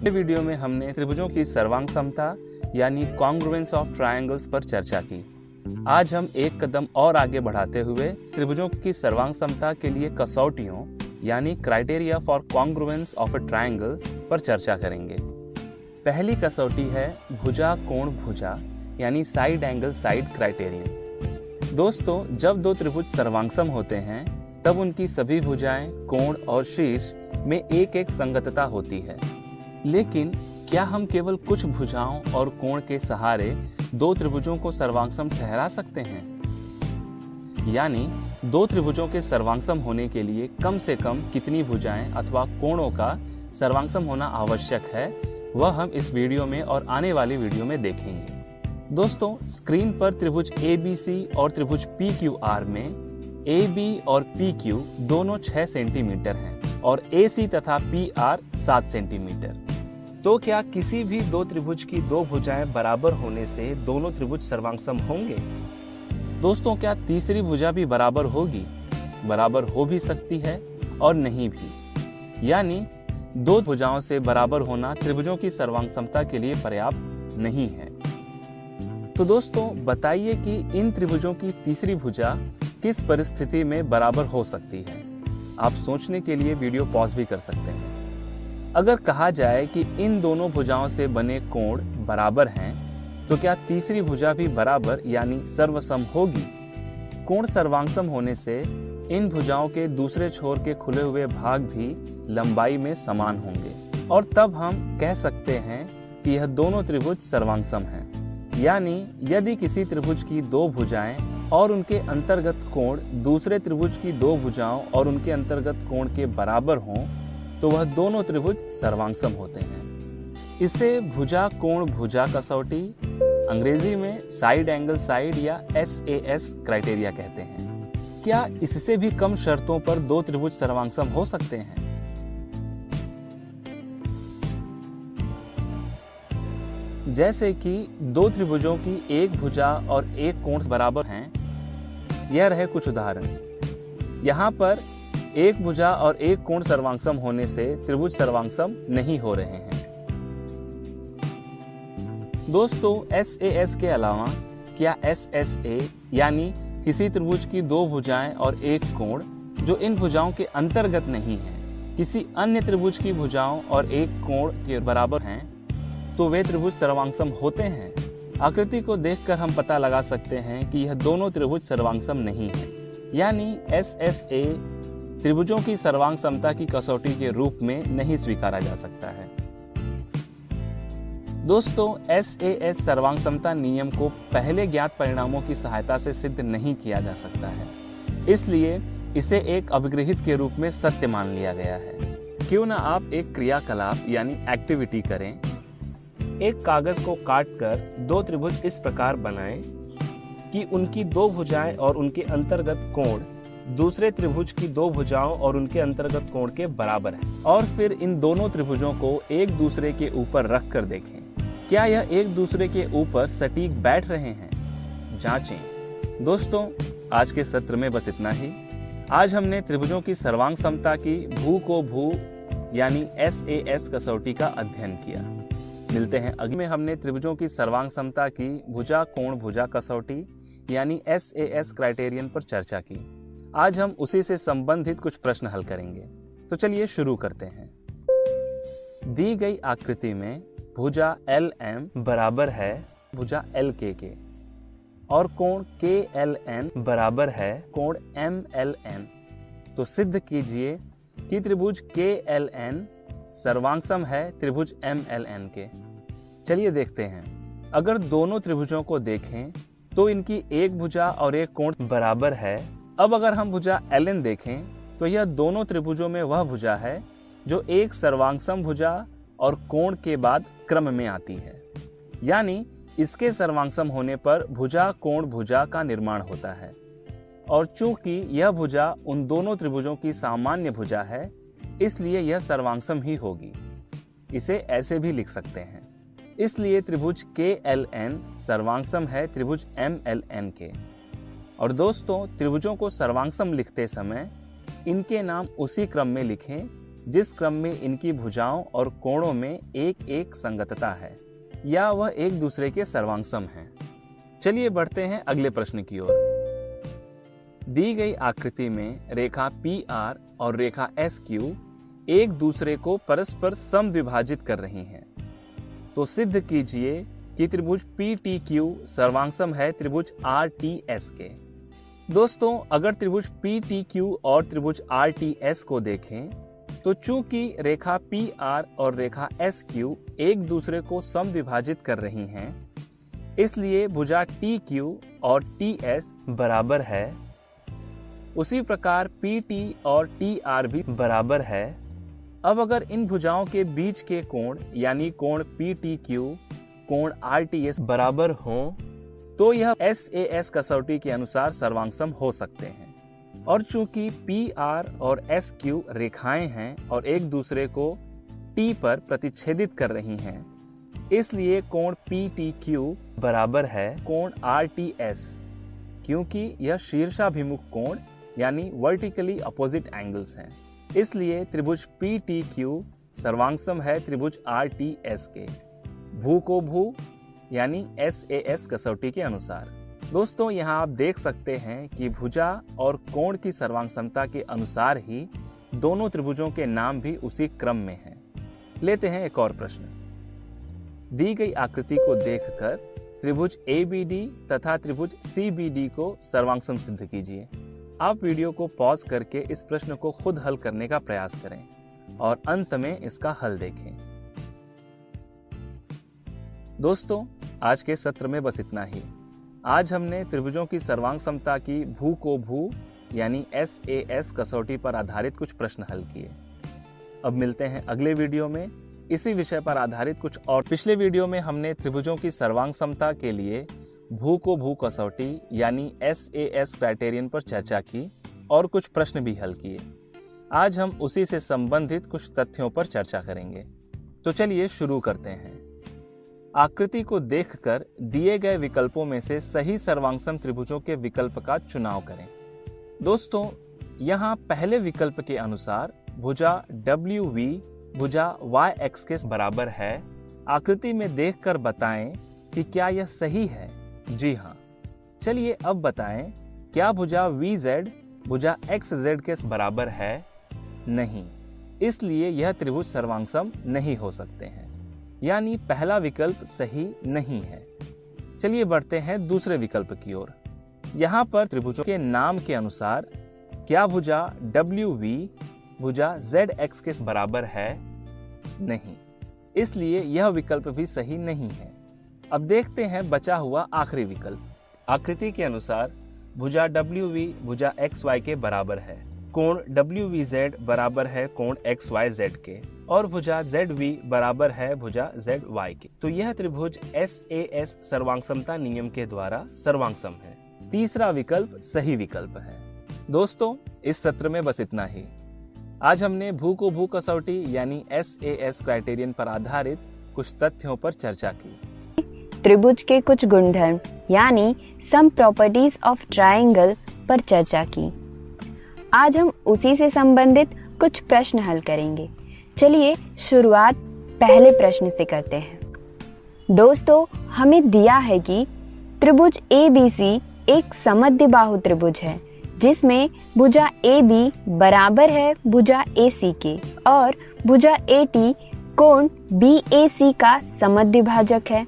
इस वीडियो में हमने त्रिभुजों की सर्वांगसमता यानी कॉन्ग्रुएंस ऑफ ट्रायंगल्स पर चर्चा की। आज हम एक कदम और आगे बढ़ाते हुए त्रिभुजों की सर्वांगसमता के लिए कसौटियों यानी criteria for congruence of a triangle पर चर्चा करेंगे। पहली कसौटी है भुजा कोण भुजा यानी साइड एंगल साइड क्राइटेरियन। दोस्तों, जब दो त्रिभुज सर्वांगसम होते हैं तब उनकी सभी भुजाएं, कोण और शीर्ष में एक एक संगतता होती है, लेकिन क्या हम केवल कुछ भुजाओं और कोण के सहारे दो त्रिभुजों को सर्वांगसम ठहरा सकते हैं? यानी दो त्रिभुजों के सर्वांगसम होने के लिए कम से कम कितनी भुजाएं अथवा कोणों का सर्वांगसम होना आवश्यक है, वह हम इस वीडियो में और आने वाली वीडियो में देखेंगे। दोस्तों, स्क्रीन पर त्रिभुज ABC और त्रिभुज PQR में AB और PQ दोनों 6 सेंटीमीटर हैं और AC तथा PR 7 सेंटीमीटर। तो क्या किसी भी दो त्रिभुज की दो भुजाएं बराबर होने से दोनों त्रिभुज सर्वांगसम होंगे? दोस्तों, क्या तीसरी भुजा भी बराबर होगी? बराबर हो भी सकती है और नहीं भी, यानी दो भुजाओं से बराबर होना त्रिभुजों की सर्वांगसमता के लिए पर्याप्त नहीं है। तो दोस्तों, बताइए कि इन त्रिभुजों की तीसरी भुजा किस परिस्थिति में बराबर हो सकती है? आप सोचने के लिए वीडियो पॉज भी कर सकते हैं। अगर कहा जाए कि इन दोनों भुजाओं से बने कोण बराबर हैं, तो क्या तीसरी भुजा भी बराबर यानी सर्वसम होगी? कोण सर्वांगसम होने से इन भुजाओं के दूसरे छोर के खुले हुए भाग भी लंबाई में समान होंगे, और तब हम कह सकते हैं कि यह दोनों त्रिभुज सर्वांगसम हैं। यानी यदि किसी त्रिभुज की दो भुजाएं और उनके अंतर्गत कोण दूसरे त्रिभुज की दो भुजाओं और उनके अंतर्गत कोण के बराबर हों, तो वह दोनों त्रिभुज सर्वांगसम होते हैं। इसे भुजा कोण भुजा कसौटी, अंग्रेजी में साइड एंगल साइड या SAS क्राइटेरिया कहते हैं। क्या इससे भी कम शर्तों पर दो त्रिभुज सर्वांगसम हो सकते हैं? जैसे कि दो त्रिभुजों की एक भुजा और एक कोण बराबर हैं, यह रहे कुछ उदाहरण। यहाँ पर एक भुजा और एक कोण सर्वांगसम होने से त्रिभुज सर्वांगसम नहीं हो रहे हैं। दोस्तों, SAS के अलावा क्या SSA यानी किसी त्रिभुज की दो भुजाएं और एक कोण जो इन भुजाओं के अंतर्गत नहीं है किसी अन्य त्रिभुज की भुजाओं और एक कोण के बराबर हैं, तो वे त्रिभुज सर्वांगसम होते हैं। आकृति को देखकर हम पता लगा सकते हैं कि यह दोनों त्रिभुज सर्वांगसम नहीं है, यानी SSA त्रिभुजों की सर्वांग समता की कसौटी के रूप में नहीं स्वीकारा जा सकता है। दोस्तों, SAS सर्वांग समता नियम को पहले ज्ञात परिणामों की सहायता से सिद्ध नहीं किया जा सकता है, इसलिए इसे एक अभिगृहित के रूप में सत्य मान लिया गया है। क्यों ना आप एक क्रियाकलाप यानी एक्टिविटी करें। एक कागज को काटकर दो त्रिभुज इस प्रकार बनाएं कि उनकी दो भुजाएं और उनके अंतर्गत कोण दूसरे त्रिभुज की दो भुजाओं और उनके अंतर्गत कोण के बराबर है, और फिर इन दोनों त्रिभुजों को एक दूसरे के ऊपर रख कर देखें क्या यह एक दूसरे के ऊपर सटीक बैठ रहे हैं। जांचें। दोस्तों, आज के सत्र में बस इतना ही। आज हमने त्रिभुजों की सर्वांग समता की भू को भू यानी SAS कसौटी का अध्ययन किया। मिलते हैं अगले में। हमने त्रिभुजों की सर्वांग समता की भुजा कोण भुजा कसौटी यानी SAS क्राइटेरियन पर चर्चा की। आज हम उसी से संबंधित कुछ प्रश्न हल करेंगे। तो चलिए शुरू करते हैं। दी गई आकृति में भुजा LM बराबर है भुजा LK के और कोण KLN बराबर है कोण MLN। तो सिद्ध कीजिए कि त्रिभुज KLN सर्वांगसम है त्रिभुज MLN के। चलिए देखते हैं। अगर दोनों त्रिभुजों को देखें तो इनकी एक भुजा और एक कोण बराबर है। अब अगर हम भुजा LN देखें तो यह दोनों त्रिभुजों में वह भुजा है जो एक सर्वांगसम भुजा और कोण के बाद क्रम में आती है, यानी इसके सर्वांगसम होने पर भुजा कोण भुजा का निर्माण होता है। और चूंकि यह भुजा उन दोनों त्रिभुजों की सामान्य भुजा है, इसलिए यह सर्वांगसम ही होगी। इसे ऐसे भी लिख सकते हैं। इसलिए त्रिभुज KLN सर्वांगसम है त्रिभुज MLN के। और दोस्तों, त्रिभुजों को सर्वांगसम लिखते समय इनके नाम उसी क्रम में लिखें जिस क्रम में इनकी भुजाओं और कोणों में एक एक संगतता है या वह एक दूसरे के सर्वांगसम हैं। चलिए बढ़ते हैं अगले प्रश्न की ओर। दी गई आकृति में रेखा PR और रेखा SQ एक दूसरे को परस्पर समद्विभाजित कर रही हैं। तो सिद्ध कीजिए कि त्रिभुज PTQ सर्वांगसम है त्रिभुज RTS के। दोस्तों, अगर त्रिभुज PTQ और त्रिभुज RTS को देखें तो चूंकि रेखा PR और रेखा SQ एक दूसरे को समद्विभाजित कर रही हैं, इसलिए भुजा TQ और TS बराबर है। उसी प्रकार PT और TR भी बराबर है। अब अगर इन भुजाओं के बीच के कोण यानी कोण PTQ कोण RTS बराबर हों तो यह SAS कसौटी के अनुसार सर्वांगसम हो सकते हैं। और चूंकि PR और SQ रेखाएं हैं और एक दूसरे को T पर प्रतिच्छेदित कर रही हैं, इसलिए कोण PTQ बराबर है कोण RTS, क्योंकि यह शीर्षाभिमुख कोण यानी वर्टिकली अपोजिट एंगल्स हैं। इसलिए त्रिभुज PTQ सर्वांगसम है त्रिभुज RTS के भू को भू यानी SAS कसौटी के अनुसार। दोस्तों, यहाँ आप देख सकते हैं कि भुजा और कोण की सर्वांगसमता के अनुसार ही दोनों त्रिभुजों के नाम भी उसी क्रम में हैं। लेते हैं एक और प्रश्न। दी गई आकृति को देखकर त्रिभुज ABD तथा त्रिभुज CBD को सर्वांगसम सिद्ध कीजिए। आप वीडियो को पॉज करके इस प्रश्न को खुद हल करने का प्रयास करें और अंत में इसका हल देखें। दोस्तों, आज के सत्र में बस इतना ही। आज हमने त्रिभुजों की सर्वांग समता की भू को भू यानी SAS कसौटी पर आधारित कुछ प्रश्न हल किए। अब मिलते हैं अगले वीडियो में इसी विषय पर आधारित कुछ और। पिछले वीडियो में हमने त्रिभुजों की सर्वांग समता के लिए भू को भू कसौटी यानी SAS क्राइटेरियन पर चर्चा की और कुछ प्रश्न भी हल किए। आज हम उसी से संबंधित कुछ तथ्यों पर चर्चा करेंगे। तो चलिए शुरू करते हैं। आकृति को देखकर दिए गए विकल्पों में से सही सर्वांगसम त्रिभुजों के विकल्प का चुनाव करें। दोस्तों, यहाँ पहले विकल्प के अनुसार भुजा WV भुजा YX के बराबर है। आकृति में देखकर बताएं कि क्या यह सही है। जी हाँ, चलिए अब बताएं, क्या भुजा VZ भुजा XZ के बराबर है? नहीं, इसलिए यह त्रिभुज सर्वांगसम नहीं हो सकते हैं, यानी पहला विकल्प सही नहीं है। चलिए बढ़ते हैं दूसरे विकल्प की ओर। यहाँ पर त्रिभुजों के नाम के अनुसार क्या भुजा WV भुजा ZX के बराबर है? नहीं, इसलिए यह विकल्प भी सही नहीं है। अब देखते हैं बचा हुआ आखिरी विकल्प। आकृति के अनुसार भुजा WV भुजा XY के बराबर है, कोण WVZ बराबर है कोण XYZ के, और भुजा ZV बराबर है भुजा ZY के। तो यह त्रिभुज SAS सर्वांगसमता नियम के द्वारा सर्वांगसम है। तीसरा विकल्प सही विकल्प है। दोस्तों, इस सत्र में बस इतना ही। आज हमने भू को भू कसौटी यानी SAS क्राइटेरियन पर आधारित कुछ तथ्यों पर चर्चा की। त्रिभुज के कुछ गुणधर्म यानी सम प्रॉपर्टीज ऑफ ट्रायंगल पर चर्चा की। आज हम उसी से संबंधित कुछ प्रश्न हल करेंगे। चलिए शुरुआत पहले प्रश्न से करते हैं। दोस्तों, हमें दिया है कि त्रिभुज ABC एक समद्विबाहु त्रिभुज है जिसमें भुजा AB बराबर है भुजा AC के और भुजा AT कोण BAC का समद्विभाजक है,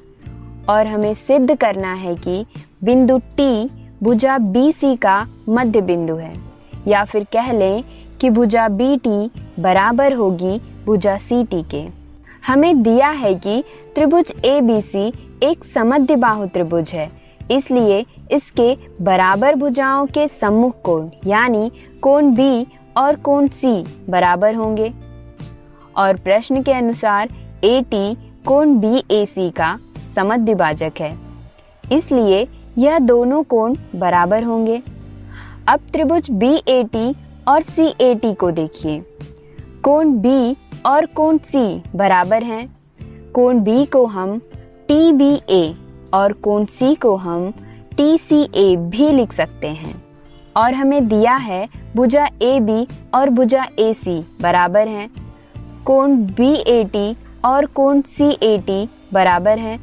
और हमें सिद्ध करना है कि बिंदु T भुजा BC का मध्य बिंदु है, या फिर कह लें कि भुजा BT बराबर होगी भुजा CT के। हमें दिया है कि त्रिभुज ABC एक समद्विबाहु त्रिभुज है, इसलिए इसके बराबर भुजाओं के सम्मुख कोण यानी कोण B और कोण C बराबर होंगे, और प्रश्न के अनुसार AT कोण BAC का समद्विभाजक है, इसलिए यह दोनों कोण बराबर होंगे। अब त्रिभुज BAT और CAT को देखिए। कोण B और कोण C बराबर हैं। कोण B को हम TBA और कोण C को हम TCA भी लिख सकते हैं, और हमें दिया है भुजा AB और भुजा AC बराबर हैं। कोण BAT और कोण CAT बराबर हैं,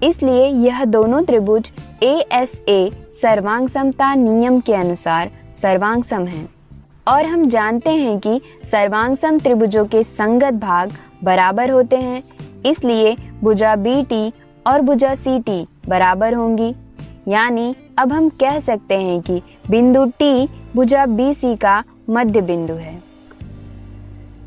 इसलिए यह दोनों त्रिभुज ASA सर्वांगसमता नियम के अनुसार सर्वांगसम हैं। और हम जानते हैं कि सर्वांगसम त्रिभुजों के संगत भाग बराबर होते हैं, इसलिए भुजा BT और भुजा CT बराबर होंगी, यानी अब हम कह सकते हैं कि बिंदु T भुजा BC का मध्य बिंदु है।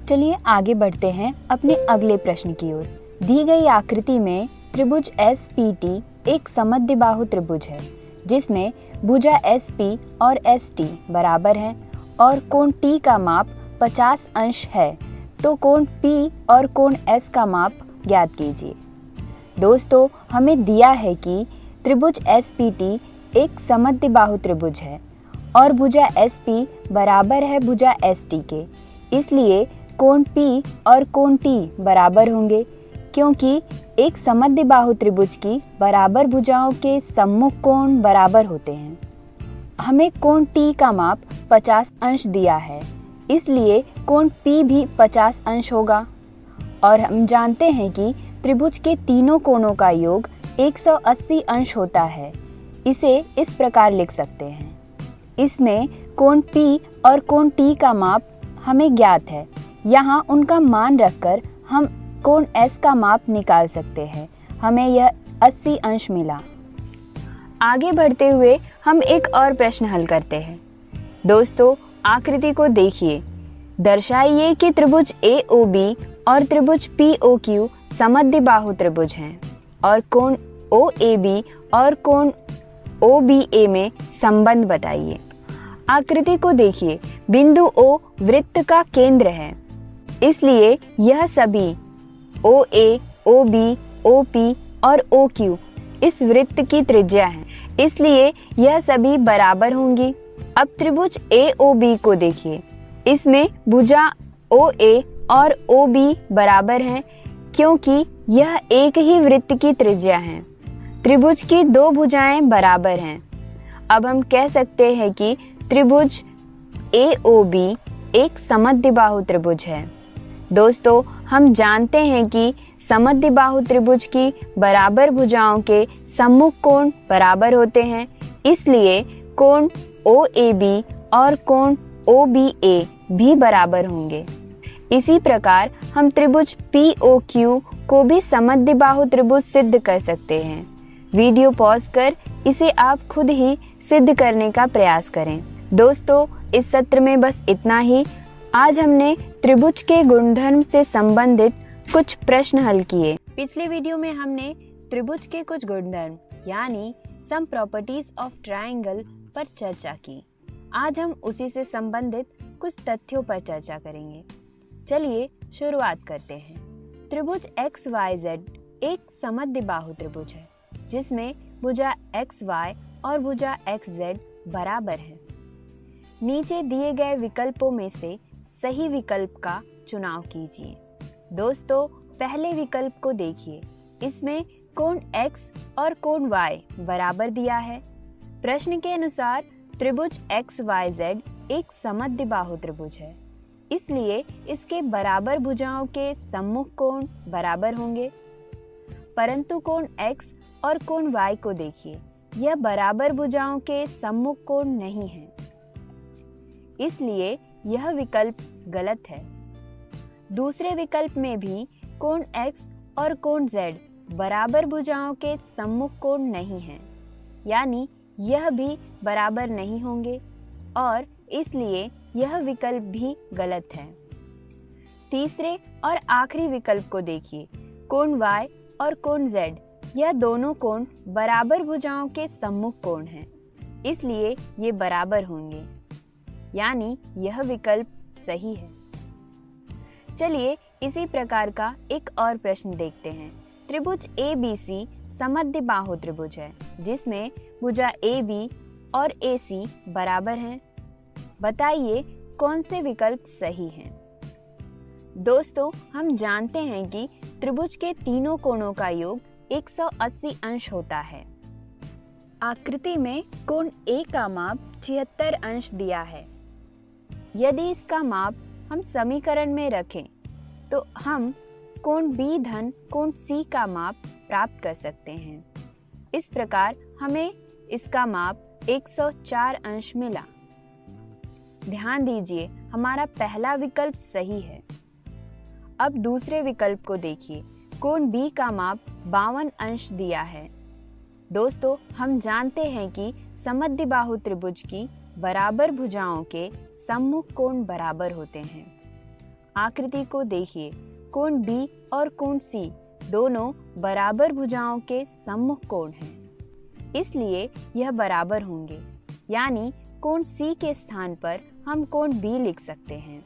चलिए आगे बढ़ते हैं अपने अगले प्रश्न की ओर। दी गई आकृति में त्रिभुज SPT एक समद्विबाहु त्रिभुज है जिसमें भुजा SP और ST बराबर हैं और कोण T का माप 50 अंश है, तो कोण P और कोण S का माप ज्ञात कीजिए। दोस्तों, हमें दिया है कि त्रिभुज SPT एक समद्विबाहु त्रिभुज है और भुजा SP बराबर है भुजा ST के, इसलिए कोण P और कोण T बराबर होंगे, क्योंकि एक समद्विबाहु त्रिभुज की बराबर भुजाओं के सम्मुख कोण बराबर होते हैं। हमें कोण T का माप 50 अंश दिया है, इसलिए कोण P भी 50 अंश होगा, और हम जानते हैं कि त्रिभुज के तीनों कोणों का योग 180 अंश होता है। इसे इस प्रकार लिख सकते हैं। इसमें कोण P और कोण T का माप हमें ज्ञात है, यहाँ उनका मान रखकर हम कोण S का माप निकाल सकते हैं। हमें यह 80 अंश मिला। आगे बढ़ते हुए हम एक और प्रश्न हल करते हैं। दोस्तों, आकृति को देखिए। दर्शाइए कि त्रिभुज AOB और त्रिभुज POQ समद्विबाहु त्रिभुज हैं और कोण OAB और कोण OBA में संबंध बताइए। आकृति को देखिए। बिंदु O वृत्त का केंद्र है, इसलिए यह सभी OA, OB, OP और OQ इस वृत्त की त्रिज्या है, इसलिए यह सभी बराबर होंगी। अब त्रिभुज AOB को देखिए। इसमें भुजा OA और OB बराबर हैं, क्योंकि यह एक ही वृत्त की त्रिज्या है। त्रिभुज की दो भुजाएं बराबर हैं। अब हम कह सकते हैं कि त्रिभुज AOB एक समद्विबाहु त्रिभुज है। दोस्तों, हम जानते हैं कि समद्विबाहु त्रिभुज की बराबर भुजाओं के सम्मुख कोण बराबर होते हैं, इसलिए कोण OAB और कोण OBA भी बराबर होंगे। इसी प्रकार हम त्रिभुज POQ को भी समद्विबाहु त्रिभुज सिद्ध कर सकते हैं। वीडियो पॉज कर इसे आप खुद ही सिद्ध करने का प्रयास करें। दोस्तों, इस सत्र में बस इतना ही। आज हमने त्रिभुज के गुणधर्म से संबंधित कुछ प्रश्न हल किए। पिछले वीडियो में हमने त्रिभुज के कुछ गुणधर्म यानी सम प्रॉपर्टीज ऑफ ट्रायंगल पर चर्चा की। आज हम उसी से संबंधित कुछ तथ्यों पर चर्चा करेंगे। चलिए शुरुआत करते हैं। त्रिभुज XYZ एक समद्विबाहु त्रिभुज है जिसमें भुजा XY और भुजा XZ बराबर है। नीचे दिए गए विकल्पों में से सही विकल्प का चुनाव कीजिए। दोस्तों, पहले विकल्प को देखिए। इसमें कोण X और कोण Y बराबर दिया है। प्रश्न के अनुसार त्रिभुज XYZ एक समद्विबाहु त्रिभुज है, इसलिए इसके बराबर भुजाओं के सम्मुख कोण बराबर होंगे। परंतु कोण X और कोण Y को देखिए, यह बराबर भुजाओं के सम्मुख कोण नहीं है, इसलिए यह विकल्प गलत है। दूसरे विकल्प में भी कोण X और कोण Z बराबर भुजाओं के सम्मुख कोण नहीं है, यानी यह भी बराबर नहीं होंगे और इसलिए यह विकल्प भी गलत है। तीसरे और आखिरी विकल्प को देखिए। कोण Y और कोण Z यह दोनों कोण बराबर भुजाओं के सम्मुख कोण हैं, इसलिए ये बराबर होंगे, यानी यह विकल्प सही है। चलिए इसी प्रकार का एक और प्रश्न देखते हैं। त्रिभुज ABC समद्विबाहु त्रिभुज है जिसमें भुजा AB और AC बराबर हैं। बताइए कौन से विकल्प सही हैं? दोस्तों, हम जानते हैं कि त्रिभुज के तीनों कोणों का योग 180 अंश होता है। आकृति में कोण A का माप 76 अंश दिया है। यदि इसका माप हम समीकरण में रखें तो हम कोण B धन कोण C का माप प्राप्त कर सकते हैं। इस प्रकार हमें इसका माप 104 अंश मिला। ध्यान दीजिए, हमारा पहला विकल्प सही है। अब दूसरे विकल्प को देखिए। कोण B का माप 52 अंश दिया है। दोस्तों, हम जानते हैं कि समद्विबाहु त्रिभुज की बराबर भुजाओं के सम्मुख कोण बराबर होते हैं। आकृति को देखिए। कोण B और कोण C दोनों बराबर भुजाओं के सम्मुख कोण हैं, इसलिए यह बराबर होंगे, यानी कोण C के स्थान पर हम कोण B लिख सकते हैं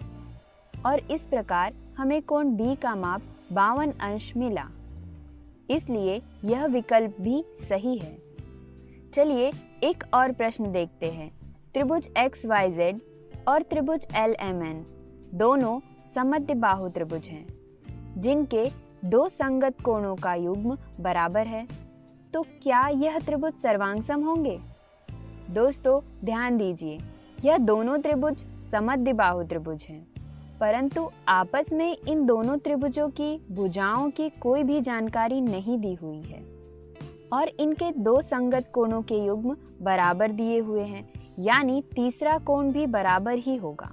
और इस प्रकार हमें कोण B का माप 52 अंश मिला, इसलिए यह विकल्प भी सही है। चलिए एक और प्रश्न देखते हैं। त्रिभुज XYZ और त्रिभुज LMN दोनों समद्विबाहु त्रिभुज हैं जिनके दो संगत कोणों का युग्म बराबर है, तो क्या यह त्रिभुज सर्वांगसम होंगे? दोस्तों, ध्यान दीजिए, यह दोनों त्रिभुज समद्विबाहु त्रिभुज हैं, परंतु आपस में इन दोनों त्रिभुजों की भुजाओं की कोई भी जानकारी नहीं दी हुई है और इनके दो संगत कोणों के युग्म बराबर दिए हुए हैं, यानी तीसरा कोण भी बराबर ही होगा।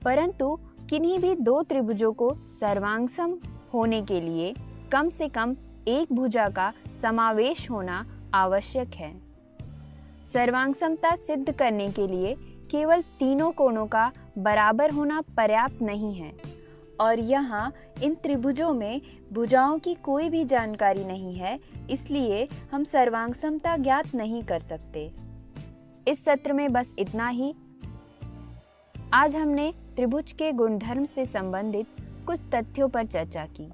परंतु किन्हीं भी दो त्रिभुजों को सर्वांगसम होने के लिए कम से कम एक भुजा का समावेश होना आवश्यक है। सर्वांगसमता सिद्ध करने के लिए केवल तीनों कोणों का बराबर होना पर्याप्त नहीं है और यहाँ इन त्रिभुजों में भुजाओं की कोई भी जानकारी नहीं है, इसलिए हम सर्वांगसमता ज्ञात नहीं कर सकते। इस सत्र में बस इतना ही। आज हमने त्रिभुज के गुणधर्म से संबंधित कुछ तथ्यों पर चर्चा की।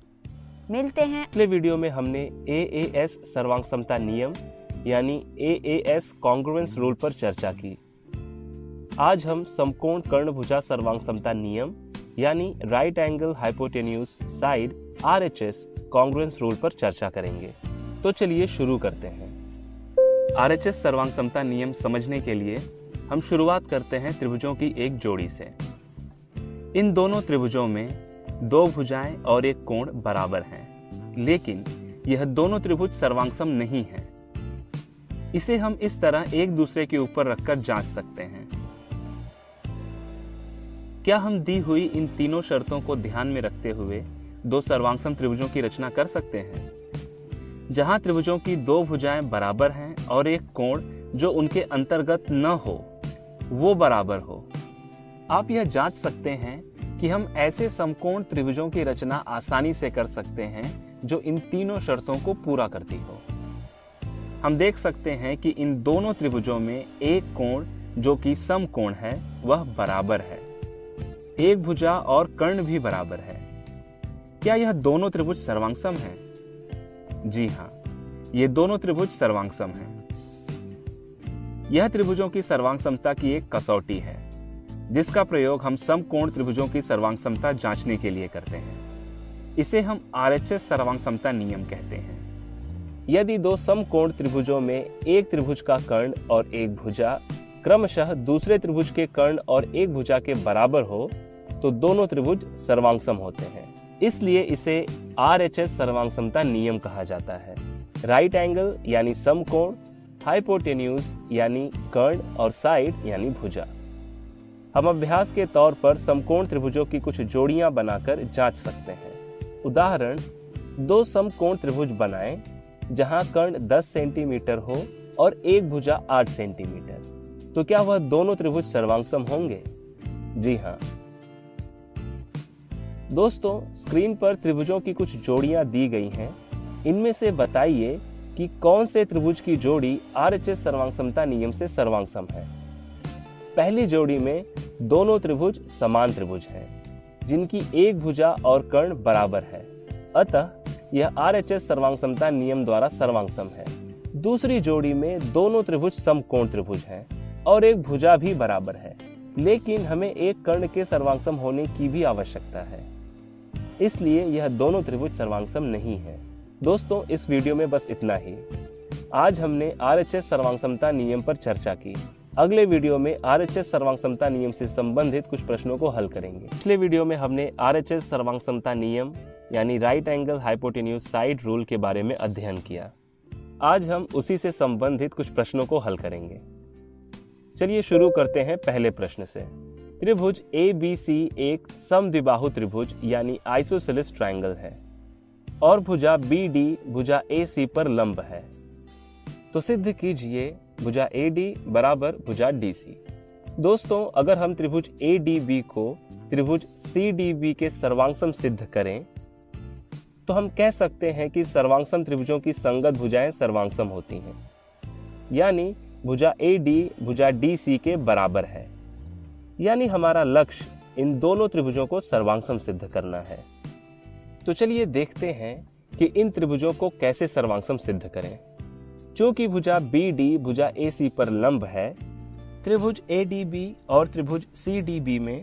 मिलते हैं पिछले वीडियो में हमने AAS सर्वांगसमता नियम यानी AAS कॉन्ग्रुएंस रूल पर चर्चा की। आज हम समकोण कर्णभुजा सर्वांगसमता नियम यानी right angle hypotenuse side RHS congruence rule पर चर्चा करेंगे। तो चलिए शुरू करते हैं। RHS सर्वांगसमता नियम समझने के लिए हम शुरुआत करते हैं त्रिभुजों की एक जोड़ी से। इन दोनों त्रिभुजों में दो भुजाएं और एक कोण बराबर हैं, लेकिन यह दोनों त्रिभुज सर्वांगसम नहीं हैं। इसे हम इस तरह एक दूसरे के ऊपर रखकर जांच सकते हैं। क्या हम दी हुई इन तीनों शर्तों को ध्यान में रखते हुए दो सर्वांगसम त्रिभुजों की रचना कर सकते हैं, जहां त्रिभुजों की दो भुजाएं बराबर हैं और एक कोण जो उनके अंतर्गत न हो वो बराबर हो। आप यह जांच सकते हैं कि हम ऐसे समकोण त्रिभुजों की रचना आसानी से कर सकते हैं जो इन तीनों शर्तों को पूरा करती हो। हम देख सकते हैं कि इन दोनों त्रिभुजों में एक कोण जो कि समकोण है वह बराबर है, एक भुजा और कर्ण भी बराबर है। क्या यह दोनों त्रिभुज सर्वांगसम हैं? जी हाँ, ये दोनों त्रिभुज सर्वांगसम हैं। यह त्रिभुजों की सर्वांगसमता की एक कसौटी है जिसका प्रयोग हम समकोण त्रिभुजों की सर्वांगसमता जांचने के लिए करते हैं। इसे हम RHS सर्वांगसमता नियम कहते हैं। यदि दो समकोण त्रिभुजों में एक त्रिभुज का कर्ण और एक भुजा क्रमशः दूसरे त्रिभुज के कर्ण और एक भुजा के बराबर हो तो दोनों त्रिभुज सर्वांगसम होते हैं। इसलिए इसे RHS सर्वांगसमता नियम कहा जाता है। राइट एंगल यानी समकोण, हाइपोटेन्यूज यानी कर्ण और साइड यानी भुजा। हम अभ्यास के तौर पर समकोण त्रिभुजों की कुछ जोड़ियां बनाकर जांच सकते हैं। उदाहरण, दो समकोण त्रिभुज बनाएं जहां कर्ण 10 सेंटीमीटर हो और एक भुजा 8 सेंटीमीटर। तो क्या वह दोनों त्रिभुज सर्वांगसम होंगे? जी हाँ। दोस्तों, स्क्रीन पर त्रिभुजों की कुछ जोड़ियां दी गई हैं। इनमें से बताइए कि कौन से त्रिभुज की जोड़ी RHS सर्वांगसमता नियम से सर्वांगसम है। पहली जोड़ी में दोनों त्रिभुज समान त्रिभुज हैं जिनकी एक भुजा और कर्ण बराबर है, अतः यह RHS सर्वांगसमता नियम द्वारा सर्वांगसम है। दूसरी जोड़ी में दोनों त्रिभुज समकोण त्रिभुज हैं और एक भुजा भी बराबर है, लेकिन हमें एक कर्ण के सर्वांगसम होने की भी आवश्यकता है, इसलिए यह दोनों त्रिभुज सर्वांगसम नहीं है। दोस्तों, इस वीडियो में बस इतना ही। आज हमने RHS सर्वांगसमता नियम पर चर्चा की। अगले वीडियो में RHS सर्वांगसमता नियम से संबंधित कुछ प्रश्नों को हल करेंगे। पिछले वीडियो में हमने RHS सर्वांगसमता नियम यानी right angle hypotenuse side rule के बारे में अध्ययन किया। आज हम उसी से संबंधित कुछ प्रश्नों को हल करेंगे। चलिए शुरू करते हैं पहले प्रश्न से। त्रिभुज ABC एक समद्विबाहु त्रिभुज यानी आइसोसेलेस ट्रायंगल है और भुजा BD भुजा AC पर लंब है। तो सिद्ध कीजिए भुजा AD बराबर भुजा DC। दोस्तों, अगर हम त्रिभुज ADB को त्रिभुज CDB के सर्वांगसम सिद्ध करें तो हम कह सकते हैं कि सर्वांगसम त्रिभुजों की संगत भुजाएं सर्वांगसम होती हैं, यानी भुजा AD भुजा DC के बराबर है। यानी हमारा लक्ष्य इन दोनों त्रिभुजों को सर्वांगसम सिद्ध करना है। तो चलिए देखते हैं कि इन त्रिभुजों को कैसे सर्वांगसम सिद्ध करें। चूंकि भुजा BD भुजा AC पर लंब है, त्रिभुज ADB और त्रिभुज CDB में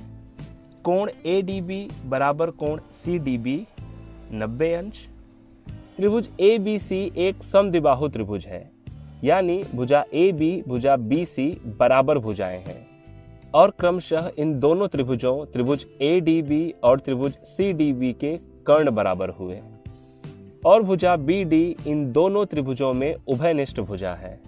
कोण ADB बराबर कोण CDB 90 अंश। त्रिभुज ABC एक समद्विबाहु त्रिभुज है, यानी भुजा AB भुजा BC बराबर भुजाएं हैं और क्रमशः इन दोनों त्रिभुजों त्रिभुज ADB और त्रिभुज CDB के कर्ण बराबर हुए और भुजा BD इन दोनों त्रिभुजों में उभयनिष्ठ भुजा है।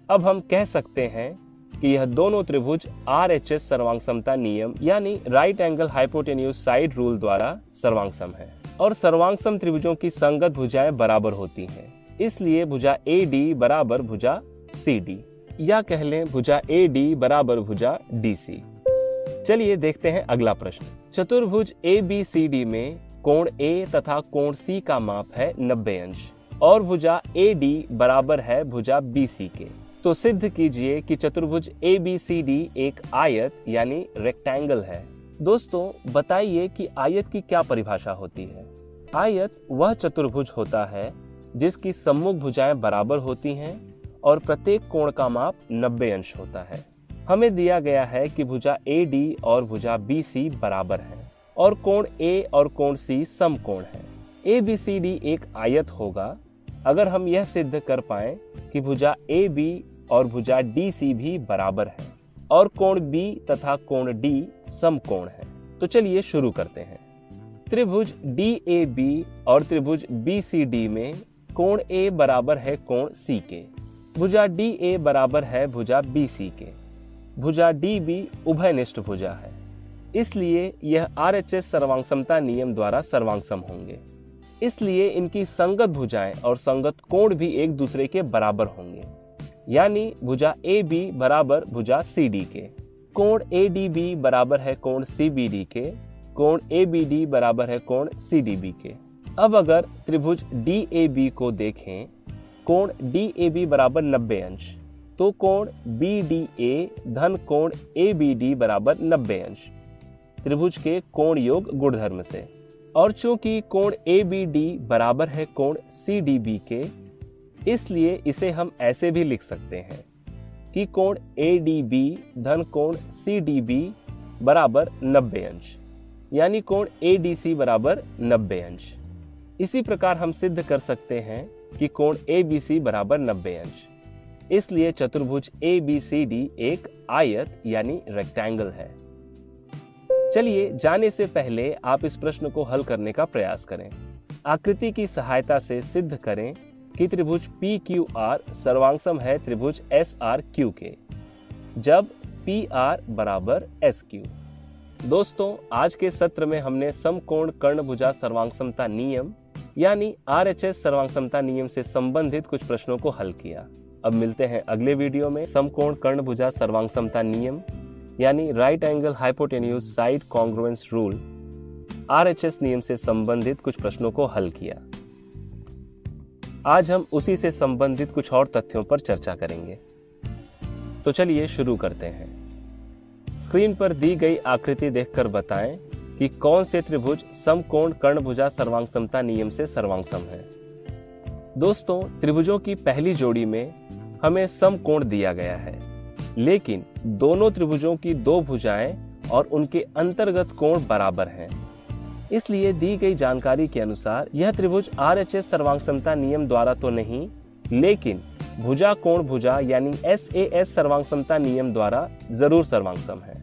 अब हम कह सकते हैं कि यह दोनों त्रिभुज RHS सर्वांगसमता नियम यानी right angle hypotenuse side rule द्वारा सर्वांगसम है और सर्वांगसम त्रिभुजों की संगत भुजाएं बराबर होती हैं। इसलिए भुजा AD बराबर भुजा CD या कह लें भुजा AD बराबर भुजा DC। चलिए देखते हैं अगला प्रश्न। चतुर्भुज ABCD में कोण A तथा कोण C का माप है 90 अंश और भुजा AD बराबर है भुजा BC के। तो सिद्ध कीजिए कि चतुर्भुज ABCD एक आयत यानी रेक्टेंगल है। दोस्तों, बताइए कि आयत की क्या परिभाषा होती है। आयत वह चतुर्भुज होता है जिसकी सम्मुख भुजाएं बराबर होती हैं और प्रत्येक कोण का माप 90 अंश होता है। हमें दिया गया है कि भुजा AD और भुजा BC बराबर है और कोण A और कोण C समकोण है। ABCD एक आयत होगा अगर हम यह सिद्ध कर पाएं कि भुजा AB और भुजा DC भी बराबर है और कोण B तथा कोण D समकोण है। तो चलिए शुरू करते हैं। त्रिभुज DAB और त्रिभुज BCD में कोण A बराबर है कोण C के, भुजा DA बराबर है भुजा BC के। भुजा DB उभयनिष्ठ भुजा है, इसलिए यह RHS सर्वांगसमता नियम द्वारा सर्वांगसम होंगे। इसलिए इनकी संगत भुजाएं और संगत कोण भी एक दूसरे के बराबर होंगे, यानी भुजा AB बराबर भुजा CD के। कोण ADB बराबर है कोण CBD के। कोण ABD बराबर है कोण CDB के। अब अगर त्रिभुज DAB को देखें, कोण DAB बराबर 90 अंश, तो कोण BDA धन कोण ABD बराबर 90 अंश त्रिभुज के कोण योग गुणधर्म से। और चूंकि कोण ABD बराबर है कोण CDB के, इसलिए इसे हम ऐसे भी लिख सकते हैं कि कोण ADB धन कोण CDB बराबर 90 अंश, यानी कोण ADC बराबर 90 अंश। इसी प्रकार हम सिद्ध कर सकते हैं कि कोण ABC बराबर 90 अंश। इसलिए चतुर्भुज ABCD एक आयत यानी रेक्टेंगल है। चलिए जाने से पहले आप इस प्रश्न को हल करने का प्रयास करें। आकृति की सहायता से सिद्ध करें कि त्रिभुज PQR सर्वांगसम है त्रिभुज SRQ के, जब PR बराबर SQ। दोस्तों, आज के सत्र में हमने समकोण कर्णभुजा सर्वांगसमता नियम यानी RHS सर्वांगसमता नियम से संबंधित कुछ प्रश्नों को हल किया। अब मिलते हैं अगले वीडियो में समकोण कर्णभुजा सर्वांगसमता नियम यानी right angle hypotenuse side congruence rule RHS नियम से संबंधित कुछ प्रश्नों को हल किया। आज हम उसी से संबंधित कुछ और तथ्यों पर चर्चा करेंगे। तो चलिए शुरू करते हैं। स्क्रीन पर दी गई आकृति देखकर बताएं कि कौन से त्रिभुज समकोण कर्णभुजा सर्वांगसमता नियम से सर्वांगसम है। दोस्तों, त्रिभुजों की पहली जोड़ी में हमें समकोण दिया गया है, लेकिन दोनों त्रिभुजों की दो भुजाएं और उनके अंतर्गत कोण बराबर हैं। इसलिए दी गई जानकारी के अनुसार यह त्रिभुज RHS सर्वांगसमता नियम द्वारा तो नहीं, लेकिन भुजा कोण भुजा यानी SAS सर्वांगसमता नियम द्वारा जरूर सर्वांगसम है।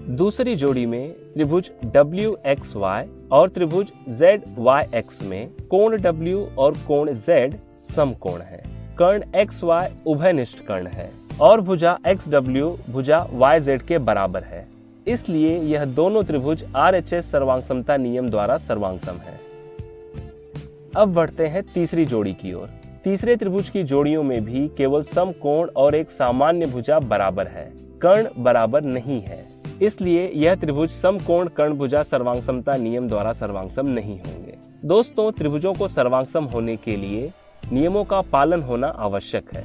दूसरी जोड़ी में त्रिभुज WXY और त्रिभुज ZYX में कोण W और कोण Z समकोण है। कर्ण XY उभयनिष्ठ कर्ण है और भुजा XW भुजा YZ के बराबर है। इसलिए यह दोनों त्रिभुज RHS सर्वांगसमता नियम द्वारा सर्वांगसम है। अब बढ़ते हैं तीसरी जोड़ी की ओर। तीसरे त्रिभुज की जोड़ियों में भी केवल समकोण और एक सामान्य भुजा बराबर है, कर्ण बराबर नहीं है। इसलिए यह त्रिभुज समकोण कर्णभुजा सर्वांगसमता नियम द्वारा सर्वांगसम नहीं होंगे। दोस्तों, त्रिभुजों को सर्वांगसम होने के लिए नियमों का पालन होना आवश्यक है।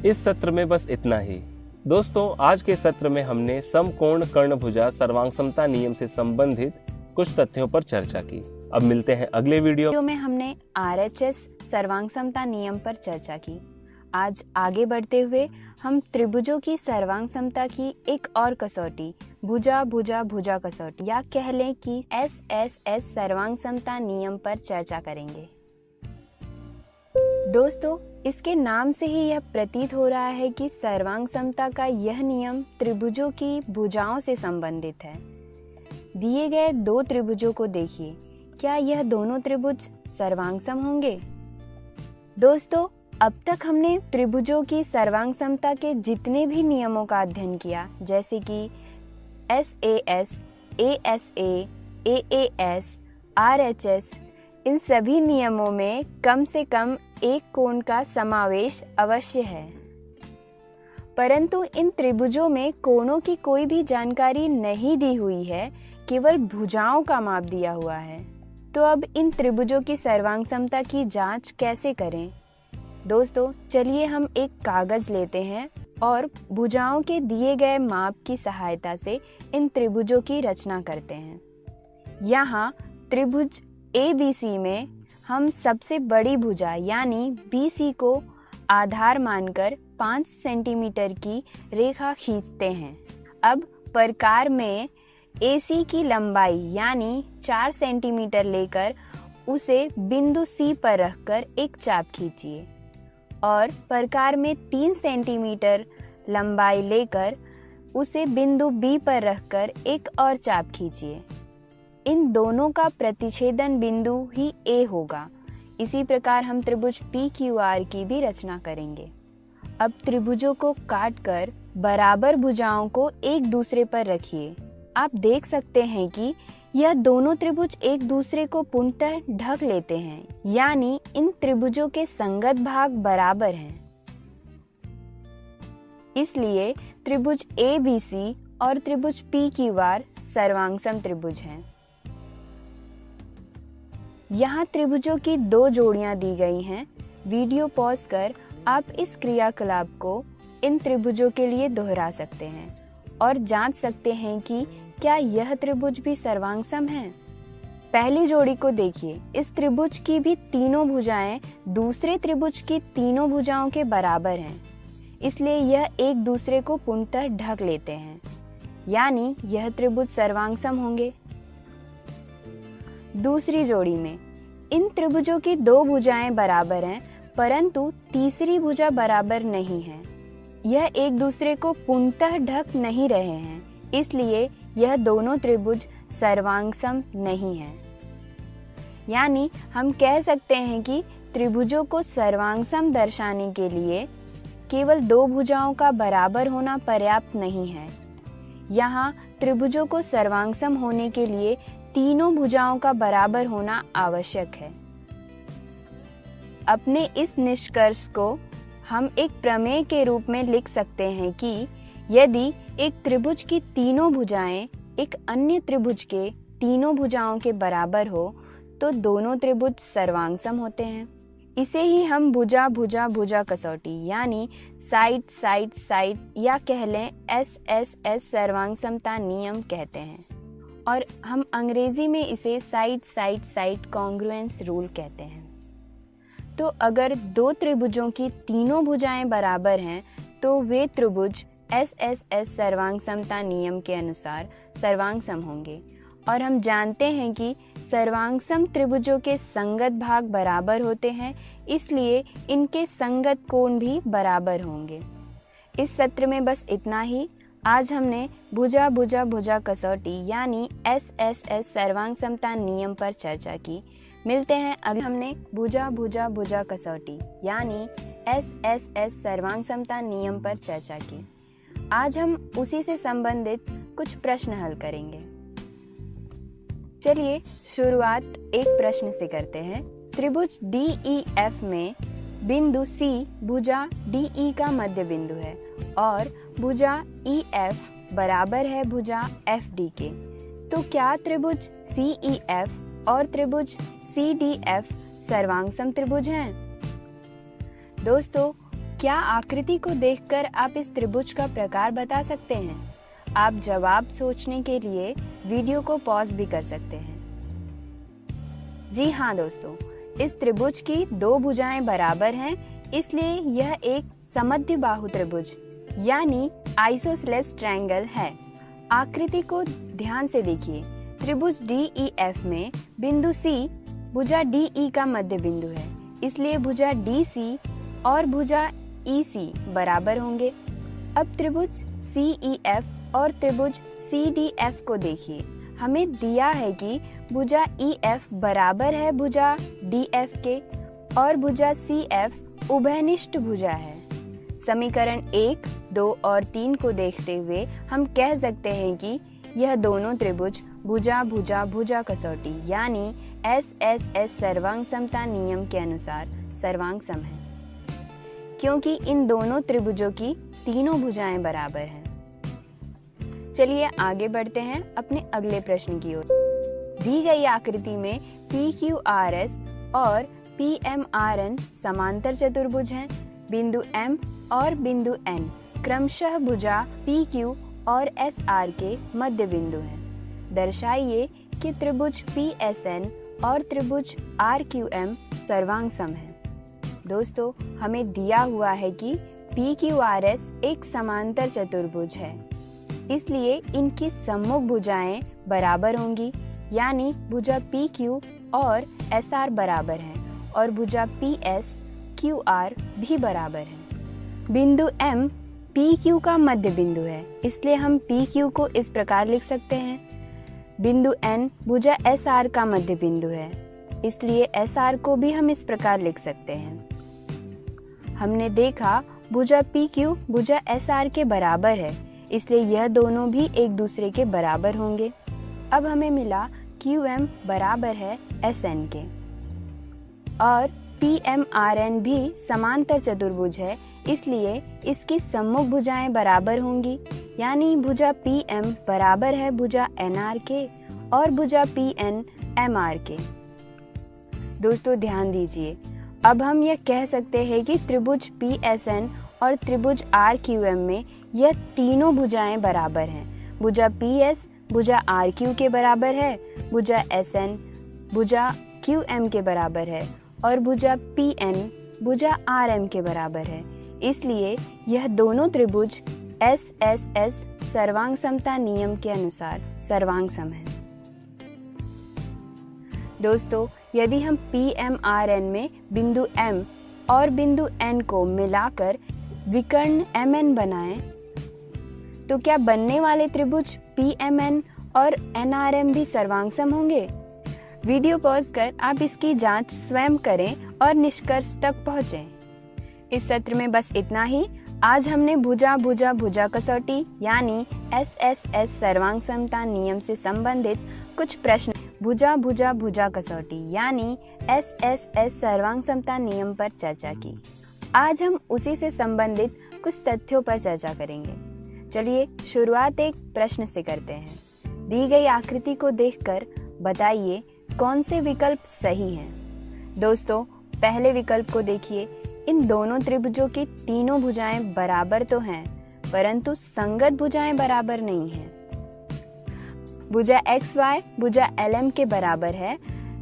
इस सत्र में बस इतना ही। दोस्तों, आज के सत्र में हमने समकोण कर्णभुजा सर्वांगसमता नियम से संबंधित कुछ तथ्यों पर चर्चा की। अब मिलते हैं अगले वीडियो में। हमने RHS सर्वांगसमता नियम पर चर्चा की। आज आगे बढ़ते हुए हम त्रिभुजों की सर्वांगसमता की एक और कसौटी भुजा भुजा भुजा कसौटी या कह लें कि SSS सर्वांगसमता नियम पर चर्चा करेंगे। दोस्तों, इसके नाम से ही यह प्रतीत हो रहा है कि सर्वांगसमता का यह नियम त्रिभुजों की भुजाओं से संबंधित है। दिए गए दो त्रिभुजों को देखिए, क्या यह दोनों त्रिभुज सर्वांगसम होंगे? दोस्तों, अब तक हमने त्रिभुजों की सर्वांगसमता के जितने भी नियमों का अध्ययन किया, जैसे कि SAS, ASA, AAS, RHS, इन सभी नियमों में कम से कम एक कोण का समावेश अवश्य है। परंतु इन त्रिभुजों में कोणों की कोई भी जानकारी नहीं दी हुई है, केवल भुजाओं का माप दिया हुआ है। तो अब इन त्रिभुजों की सर्वांगसमता की जांच कैसे करें? दोस्तों, चलिए हम एक कागज लेते हैं और भुजाओं के दिए गए माप की सहायता से इन त्रिभुजों की रचना करते हैं। यहाँ त्रिभुज ABC में हम सबसे बड़ी भुजा यानी BC को आधार मानकर 5 सेंटीमीटर की रेखा खींचते हैं। अब प्रकार में AC की लंबाई यानी 4 सेंटीमीटर लेकर उसे बिंदु C पर रखकर एक चाप खींचिए और प्रकार में 3 सेंटीमीटर लंबाई लेकर उसे बिंदु B पर रखकर एक और चाप खींचिए। इन दोनों का प्रतिच्छेदन बिंदु ही A होगा। इसी प्रकार हम त्रिभुज PQR की भी रचना करेंगे। अब त्रिभुजों को काटकर बराबर भुजाओं को एक दूसरे पर रखिए। आप देख सकते हैं कि यह दोनों त्रिभुज एक दूसरे को पूर्णतः ढक लेते हैं, यानी इन त्रिभुजों के संगत भाग बराबर हैं। इसलिए त्रिभुज ABC और त्रिभुज PQR सर्वांगसम त्रिभुज हैं। यहाँ त्रिभुजों की 2 जोड़ियां दी गई हैं। वीडियो पॉज कर आप इस क्रियाकलाप को इन त्रिभुजों के लिए दोहरा सकते हैं और जांच सकते हैं कि क्या यह त्रिभुज भी सर्वांगसम है। पहली जोड़ी को देखिए। इस त्रिभुज की भी तीनों भुजाएं दूसरे त्रिभुज की तीनों भुजाओं के बराबर हैं, इसलिए यह एक दूसरे को पूर्णतः ढक लेते हैं, यानी यह त्रिभुज सर्वांगसम होंगे। दूसरी जोड़ी में इन त्रिभुजों की 2 भुजाएं बराबर हैं, परंतु तीसरी भुजा बराबर नहीं है। यह एक दूसरे को पूर्णतः ढक नहीं रहे हैं, इसलिए यह दोनों त्रिभुज सर्वांगसम नहीं है। यानी हम कह सकते हैं कि त्रिभुजों को सर्वांगसम दर्शाने के लिए केवल 2 भुजाओं का बराबर होना पर्याप्त नहीं है। यहाँ त्रिभुजों को सर्वांगसम होने के लिए तीनों भुजाओं का बराबर होना आवश्यक है। अपने इस निष्कर्ष को हम एक प्रमेय के रूप में लिख सकते हैं कि यदि एक त्रिभुज की तीनों भुजाएं एक अन्य त्रिभुज के तीनों भुजाओं के बराबर हो तो दोनों त्रिभुज सर्वांगसम होते हैं। इसे ही हम भुजा भुजा भुजा कसौटी यानी साइड साइड साइड या कह लें SSS सर्वांगसमता नियम कहते हैं, और हम अंग्रेजी में इसे side side side congruence rule कहते हैं। तो अगर 2 त्रिभुजों की तीनों भुजाएं बराबर हैं तो वे त्रिभुज SSS सर्वांगसमता नियम के अनुसार सर्वांगसम होंगे, और हम जानते हैं कि सर्वांगसम त्रिभुजों के संगत भाग बराबर होते हैं, इसलिए इनके संगत कोण भी बराबर होंगे। इस सत्र में बस इतना ही। आज हमने भुजा भुजा भुजा कसौटी यानी SSS सर्वांगसमता नियम पर चर्चा की। मिलते हैं अगले। हमने भुजा भुजा भुजा कसौटी यानी SSS सर्वांगसमता नियम पर चर्चा की। आज हम उसी से संबंधित कुछ प्रश्न हल करेंगे। चलिए शुरुआत एक प्रश्न से करते हैं। त्रिभुज DEF में बिंदु C भुजा DE का मध्य बिंदु है और भुजा EF बराबर है भुजा FD के। तो क्या त्रिभुज CEF और त्रिभुज CDF सर्वांगसम त्रिभुज हैं? दोस्तों, क्या आकृति को देखकर आप इस त्रिभुज का प्रकार बता सकते हैं? आप जवाब सोचने के लिए वीडियो को पॉज भी कर सकते हैं। जी हाँ दोस्तों, इस त्रिभुज की 2 भुजाएं बराबर हैं, इसलिए यह एक समद्विबाहु त्रिभुज यानी आइसोसेलेस ट्रायंगल है। आकृति को ध्यान से देखिए। त्रिभुज DEF में बिंदु C भुजा DE का मध्य बिंदु है, इसलिए भुजा DC और भुजा EC बराबर होंगे। अब त्रिभुज CEF और त्रिभुज CDF को देखिए। हमें दिया है कि भुजा EF बराबर है भुजा DF के और भुजा CF उभयनिष्ठ भुजा है। समीकरण 1, 2 और 3 को देखते हुए हम कह सकते हैं कि यह दोनों त्रिभुज भुजा भुजा भुजा कसौटी यानी SSS सर्वांगसमता नियम के अनुसार सर्वांगसम है, क्योंकि इन दोनों त्रिभुजों की तीनों भुजाएं बराबर हैं। चलिए आगे बढ़ते हैं अपने अगले प्रश्न की ओर। दी गई आकृति में PQRS और PMRN समांतर चतुर्भुज हैं। बिंदु M और बिंदु N क्रमशः भुजा PQ और SR के मध्य बिंदु हैं। दर्शाइए कि त्रिभुज PSN और त्रिभुज RQM सर्वांगसम हैं। दोस्तों, हमें दिया हुआ है कि PQRS एक समांतर चतुर्भुज है, इसलिए इनकी सम्मुख भुजाएं बराबर होंगी, यानी भुजा PQ और SR बराबर हैं और भुजा PS QR भी बराबर है। बिंदु M PQ का मध्य बिंदु है, इसलिए हम PQ को इस प्रकार लिख सकते हैं। बिंदु N भुजा SR का मध्य बिंदु है, इसलिए SR को भी हम इस प्रकार लिख सकते हैं। हमने देखा भुजा PQ भुजा SR के बराबर है, इसलिए यह दोनों भी एक दूसरे के बराबर होंगे। अब हमें मिला QM बराबर है SN के और PMRN भी समांतर चतुर्भुज है, इसलिए इसकी सम्मुख भुजाएं बराबर होंगी, यानी भुजा PM बराबर है भुजा NR के और भुजा PN MR के। दोस्तों ध्यान दीजिए, अब हम यह कह सकते हैं कि त्रिभुज PSN और त्रिभुज RQM में यह तीनों भुजाएं बराबर हैं। भुजा PS भुजा RQ के बराबर है, भुजा SN भुजा QM के बराबर है और भुजा PN भुजा RM के बराबर है, इसलिए यह दोनों त्रिभुज SSS सर्वांग समता नियम के अनुसार सर्वांग सम है। दोस्तों, यदि हम PMRN में बिंदु M और बिंदु N को मिलाकर विकर्ण MN बनाएं, तो क्या बनने वाले त्रिभुज PMN और NRM भी सर्वांग सम होंगे? वीडियो पॉज कर आप इसकी जांच स्वयं करें और निष्कर्ष तक पहुंचें। इस सत्र में बस इतना ही। आज हमने भुजा भुजा भुजा कसौटी यानी SSS सर्वांग समता नियम से संबंधित कुछ प्रश्न भुजा भुजा भुजा कसौटी यानी SSS सर्वांग समता नियम पर चर्चा की। आज हम उसी से संबंधित कुछ तथ्यों पर चर्चा करेंगे। चलिए शुरुआत एक प्रश्न से करते हैं। दी गई आकृति को देखकर बताइए कौन से विकल्प सही हैं। दोस्तों, पहले विकल्प को देखिए। इन दोनों त्रिभुजों की तीनों भुजाएं बराबर तो हैं, परंतु संगत भुजाएं बराबर नहीं हैं। भुजा XY भुजा LM के बराबर है,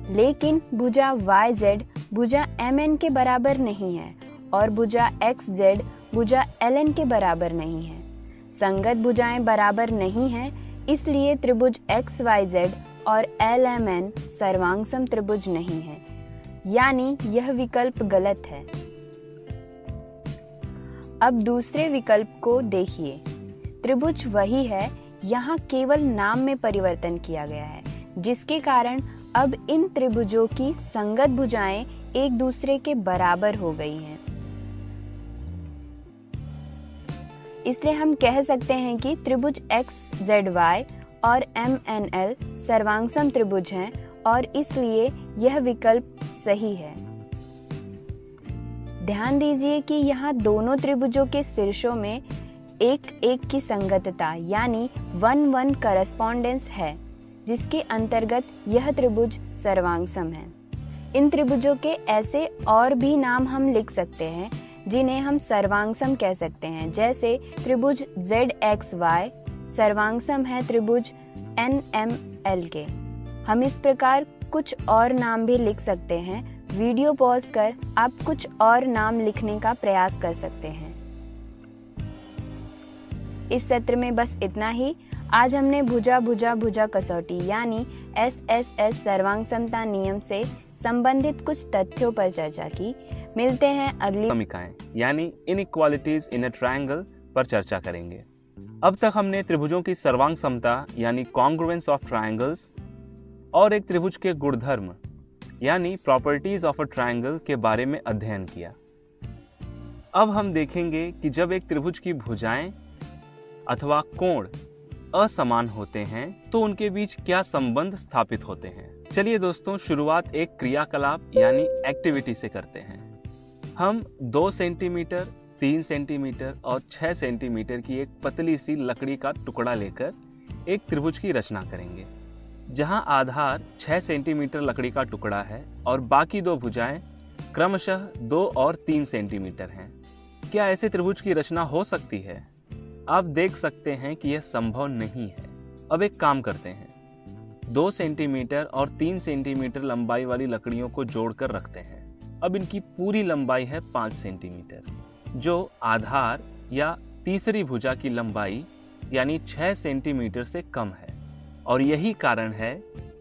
लेकिन भुजा YZ भुजा MN के बराबर नहीं है और भुजा XZ भुजा LN के बराबर नहीं है। संगत भुजाएं बराबर नहीं हैं, इसलिए त्रिभुज XYZ और LMN सर्वांगसम त्रिभुज नहीं है, यानी यह विकल्प गलत है। अब दूसरे विकल्प को देखिए। त्रिभुज वही है, यहाँ केवल नाम में परिवर्तन किया गया है, जिसके कारण अब इन त्रिभुजों की संगत भुजाएं एक दूसरे के बराबर हो गई हैं। इसलिए हम कह सकते हैं कि त्रिभुज XZY और MNL सर्वांगसम त्रिभुज हैं और इसलिए यह विकल्प सही है। ध्यान दीजिए कि यहाँ दोनों त्रिभुजों के शीर्षों में एक एक की संगतता यानी 1-1 करस्पॉन्डेंस है, जिसके अंतर्गत यह त्रिभुज सर्वांगसम है। इन त्रिभुजों के ऐसे और भी नाम हम लिख सकते हैं जिन्हें हम सर्वांगसम कह सकते हैं, जैसे त्रिभुज ZXY सर्वांगसम है त्रिभुज NML के। हम इस प्रकार कुछ और नाम भी लिख सकते हैं। वीडियो पॉज कर आप कुछ और नाम लिखने का प्रयास कर सकते हैं। इस सत्र में बस इतना ही। आज हमने भुजा भुजा भुजा कसौटी यानी SSS सर्वांग समता नियम से संबंधित कुछ तथ्यों पर चर्चा की। मिलते हैं अगली समीकरण यानी इनइक्वालिटीज इन अ ट्रायंगल पर चर्चा करेंगे। अब तक हमने त्रिभुजों की सर्वांग समता यानी कॉन्ग्रुएंस ऑफ ट्रायंगल्स और एक त्रिभुज के गुणधर्म यानी प्रॉपर्टीज ऑफ अ ट्रायंगल के बारे में अध्ययन किया। अब हम देखेंगे कि जब एक त्रिभुज की भुजाएं अथवा कोण असमान होते हैं तो उनके बीच क्या संबंध स्थापित होते हैं। चलिए दोस्तों, शुरुआत एक क्रियाकलाप यानी एक्टिविटी से करते हैं। हम 2 सेंटीमीटर, 3 सेंटीमीटर और 6 सेंटीमीटर की एक पतली सी लकड़ी का टुकड़ा लेकर एक त्रिभुज की रचना करेंगे, जहां आधार 6 सेंटीमीटर लकड़ी का टुकड़ा है और बाकी दो भुजाएं क्रमशः 2 और 3 सेंटीमीटर हैं। क्या ऐसे त्रिभुज की रचना हो सकती है? आप देख सकते हैं कि यह संभव नहीं है। अब एक काम करते हैं, 2 सेंटीमीटर और 3 सेंटीमीटर लंबाई वाली लकड़ियों को जोड़कर रखते हैं। अब इनकी पूरी लंबाई है 5 सेंटीमीटर, जो आधार या तीसरी भुजा की लंबाई यानी 6 सेंटीमीटर से कम है, और यही कारण है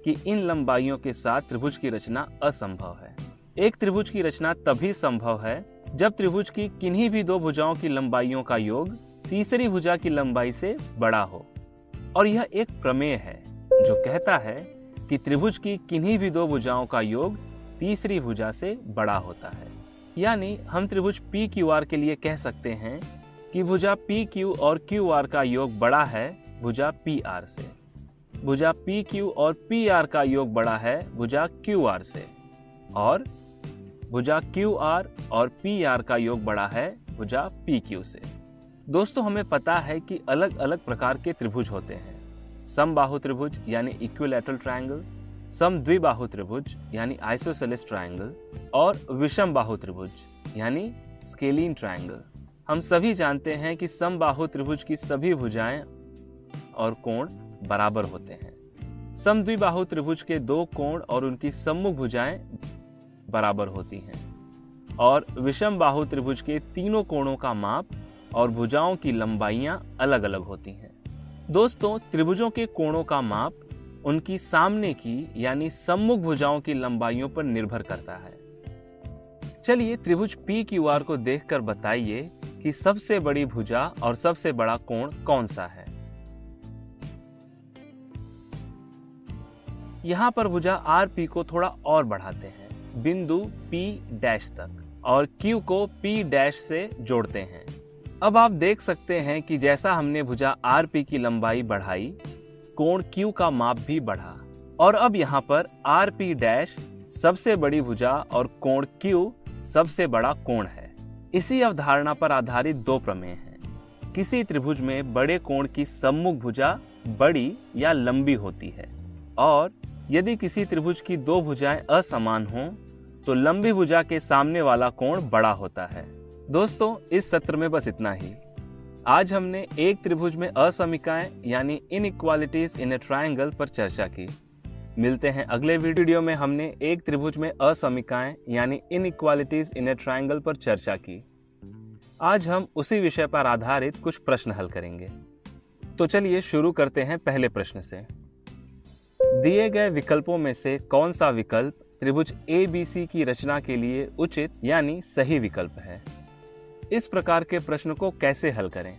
कि इन लंबाइयों के साथ त्रिभुज की रचना असंभव है। एक त्रिभुज की रचना तभी संभव है जब त्रिभुज की किन्हीं भी दो भुजाओं की लंबाइयों का योग तीसरी भुजा की लंबाई से बड़ा हो, और यह एक प्रमेय है जो कहता है कि त्रिभुज की किन्हीं भी दो भुजाओं का योग तीसरी भुजा से बड़ा होता है। यानी हम त्रिभुज पी क्यू आर के लिए कह सकते हैं कि भुजा पी क्यू और क्यू आर का योग बड़ा है भुजा पी आर से। भुजा पी क्यू और पी आर का योग बड़ा है भुजा क्यू आर से, और भुजा क्यू आर और पी आर का योग बड़ा है भुजा पी क्यू से। दोस्तों, हमें पता है कि अलग अलग प्रकार के त्रिभुज होते हैं। समबाहु त्रिभुज यानी इक्विलैटरल ट्रायंगल, समद्विबाहु त्रिभुज यानी आइसोसेलेस ट्रायंगल, और विषम बाहु त्रिभुज यानी स्केलीन ट्रायंगल। हम सभी जानते हैं कि समबाहु त्रिभुज की सभी भुजाएं और कोण बराबर होते हैं। समद्विबाहु त्रिभुज के दो कोण और उनकी सम्मुख भुजाएं बराबर होती हैं, और विषम बाहु त्रिभुज के तीनों कोणों का माप और भुजाओं की लंबाइयां अलग अलग होती हैं। दोस्तों, त्रिभुजों के कोणों का माप उनकी सामने की यानी सम्मुख भुजाओं की लंबाइयों पर निर्भर करता है। चलिए त्रिभुज पी क्यू आर को देखकर बताइए कि सबसे बड़ी भुजा और सबसे बड़ा कोण कौन सा है। यहाँ पर भुजा आर पी को थोड़ा और बढ़ाते हैं बिंदु पी डैश तक, और क्यू को पी डैश से जोड़ते हैं। अब आप देख सकते हैं कि जैसा हमने भुजा आर पी की लंबाई बढ़ाई, कोण क्यू का माप भी बढ़ा, और अब यहाँ पर आर पी डैश सबसे बड़ी भुजा और कोण क्यू सबसे बड़ा कोण है। इसी अवधारणा पर आधारित दो प्रमेय हैं। किसी त्रिभुज में बड़े कोण की सम्मुख भुजा बड़ी या लंबी होती है, और यदि किसी त्रिभुज की दो भुजाएं असमान हों तो लंबी भुजा के सामने वाला कोण बड़ा होता है। दोस्तों, इस सत्र में बस इतना ही। आज हमने एक त्रिभुज में असमिकाएं यानी इनइक्वालिटीज इन ए ट्रायंगल पर चर्चा की। मिलते हैं अगले वीडियो में। हमने एक त्रिभुज में असमिकाएं यानी इनइक्वालिटीज इन ए ट्रायंगल पर चर्चा की। आज हम उसी विषय पर आधारित कुछ प्रश्न हल करेंगे। तो चलिए शुरू करते हैं पहले प्रश्न से। दिए गए विकल्पों में से कौन सा विकल्प त्रिभुज ABC की रचना के लिए उचित यानी सही विकल्प है? इस प्रकार के प्रश्न को कैसे हल करें?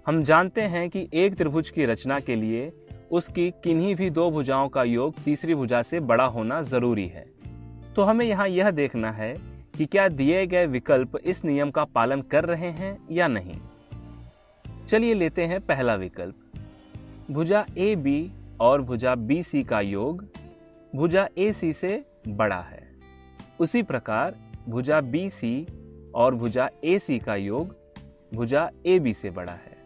हम जानते हैं कि एक त्रिभुज की रचना के लिए उसकी किन्हीं भी दो भुजाओं का योग तीसरी भुजा से बड़ा होना जरूरी है। तो हमें यहाँ यह देखना है कि क्या दिए गए विकल्प इस नियम का पालन कर रहे हैं या नहीं। चलिए लेते हैं पहला विकल्प। भुजा AB और भुजा BC का योग भुजा AC से बड़ा है। उसी प्रकार भुजा BC और भुजा AC का योग भुजा AB से बड़ा है,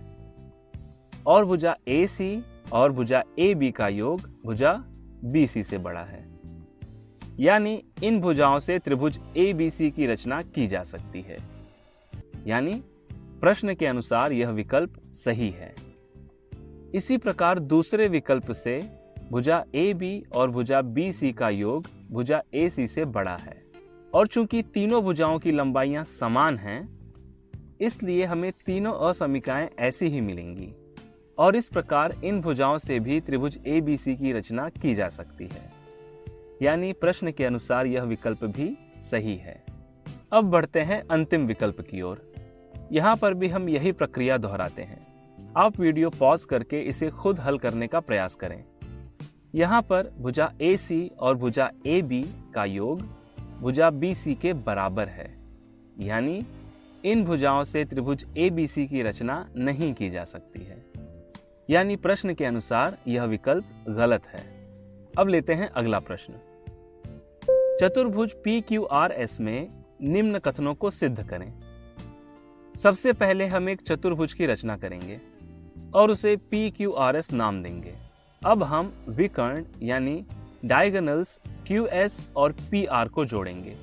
और भुजा AC और भुजा AB का योग भुजा BC से बड़ा है। यानी इन भुजाओं से त्रिभुज ABC की रचना की जा सकती है। यानी प्रश्न के अनुसार यह विकल्प सही है। इसी प्रकार दूसरे विकल्प से भुजा AB और भुजा BC का योग भुजा AC से बड़ा है, और चूंकि तीनों भुजाओं की लंबाइयां समान हैं, इसलिए हमें तीनों असमिकाएं ऐसी ही मिलेंगी, और इस प्रकार इन भुजाओं से भी त्रिभुज ABC की रचना की जा सकती है। यानी प्रश्न के अनुसार यह विकल्प भी सही है। अब बढ़ते हैं अंतिम विकल्प की ओर। यहाँ पर भी हम यही प्रक्रिया दोहराते हैं। आप वीडियो पॉज करके इसे खुद हल करने का प्रयास करें। यहाँ पर भुजा AC और भुजा AB का योग भुजा BC के बराबर है। यानी इन भुजाओं से त्रिभुज ABC की रचना नहीं की जा सकती है। यानी प्रश्न के अनुसार यह विकल्प गलत है। अब लेते हैं अगला प्रश्न। चतुर्भुज PQRS में निम्न कथनों को सिद्ध करें। सबसे पहले हम एक चतुर्भुज की रचना करेंगे और उसे PQRS नाम देंगे। अब हम विकर्ण यानी डायगोनल्स QS और PR को जोड़ेंगे।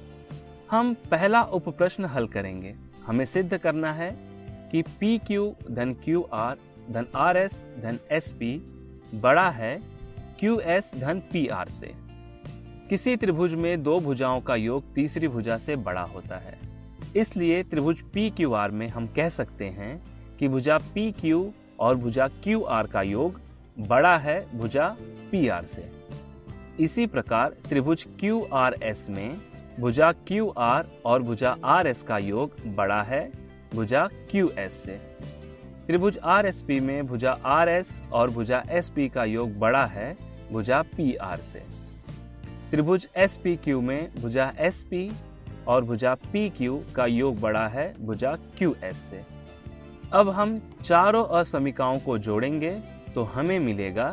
हम पहला उपप्रश्न हल करेंगे। हमें सिद्ध करना है कि PQ धन QR धन RS धन SP बड़ा है QS धन PR से। किसी त्रिभुज में दो भुजाओं का योग तीसरी भुजा से बड़ा होता है, इसलिए त्रिभुज PQR में हम कह सकते हैं कि भुजा PQ और भुजा QR का योग बड़ा है भुजा PR से। इसी प्रकार त्रिभुज QRS में भुजा QR और भुजा RS का योग बड़ा है भुजा QS से। त्रिभुज RSP में भुजा RS और भुजा SP का योग बड़ा है भुजा PR से। त्रिभुज SPQ में भुजा SP और भुजा PQ का योग बड़ा है भुजा QS से। अब हम चारों असमीकाओं को जोड़ेंगे तो हमें मिलेगा,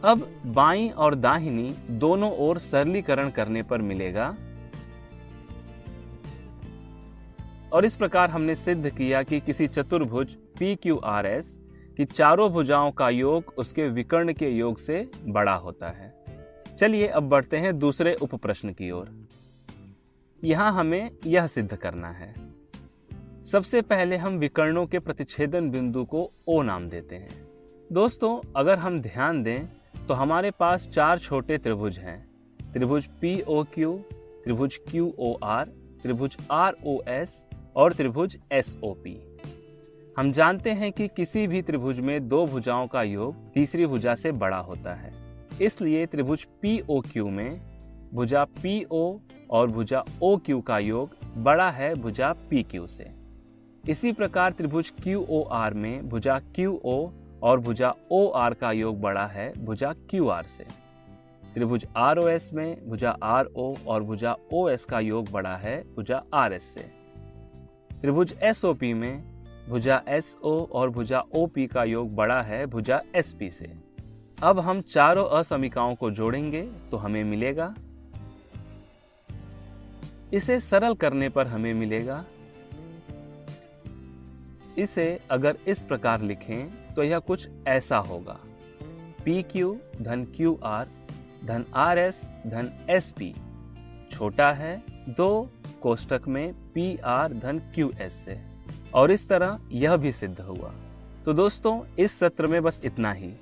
अब बाईं और दाहिनी दोनों ओर सरलीकरण करने पर मिलेगा, और इस प्रकार हमने सिद्ध किया कि किसी चतुर्भुज PQRS की चारों भुजाओं का योग उसके विकर्ण के योग से बड़ा होता है। चलिए अब बढ़ते हैं दूसरे उप प्रश्न की ओर। यहां हमें यह सिद्ध करना है। सबसे पहले हम विकर्णों के प्रतिच्छेदन बिंदु को O नाम देते हैं। दोस्तों, अगर हम ध्यान दें तो हमारे पास 4 छोटे त्रिभुज हैं, त्रिभुज POQ, त्रिभुज QOR, त्रिभुज ROS और त्रिभुज SOP। हम जानते हैं कि किसी भी त्रिभुज में 2 भुजाओं का योग तीसरी भुजा से बड़ा होता है, इसलिए त्रिभुज POQ में भुजा PO और भुजा OQ का योग बड़ा है भुजा PQ से। इसी प्रकार त्रिभुज QOR में भुजा QO और भुजा OR का योग बड़ा है भुजा QR से। त्रिभुज ROS में भुजा RO और भुजा OS का योग बड़ा है भुजा RS से। त्रिभुज SOP में भुजा SO और भुजा OP का योग बड़ा है भुजा SP से। अब हम चारों असमीकाओं को जोड़ेंगे तो हमें मिलेगा, इसे सरल करने पर हमें मिलेगा, इसे अगर इस प्रकार लिखें तो यह कुछ ऐसा होगा, PQ धन QR धन RS धन SP छोटा है 2 कोष्टक में PR धन QS से, और इस तरह यह भी सिद्ध हुआ। तो दोस्तों, इस सत्र में बस इतना ही।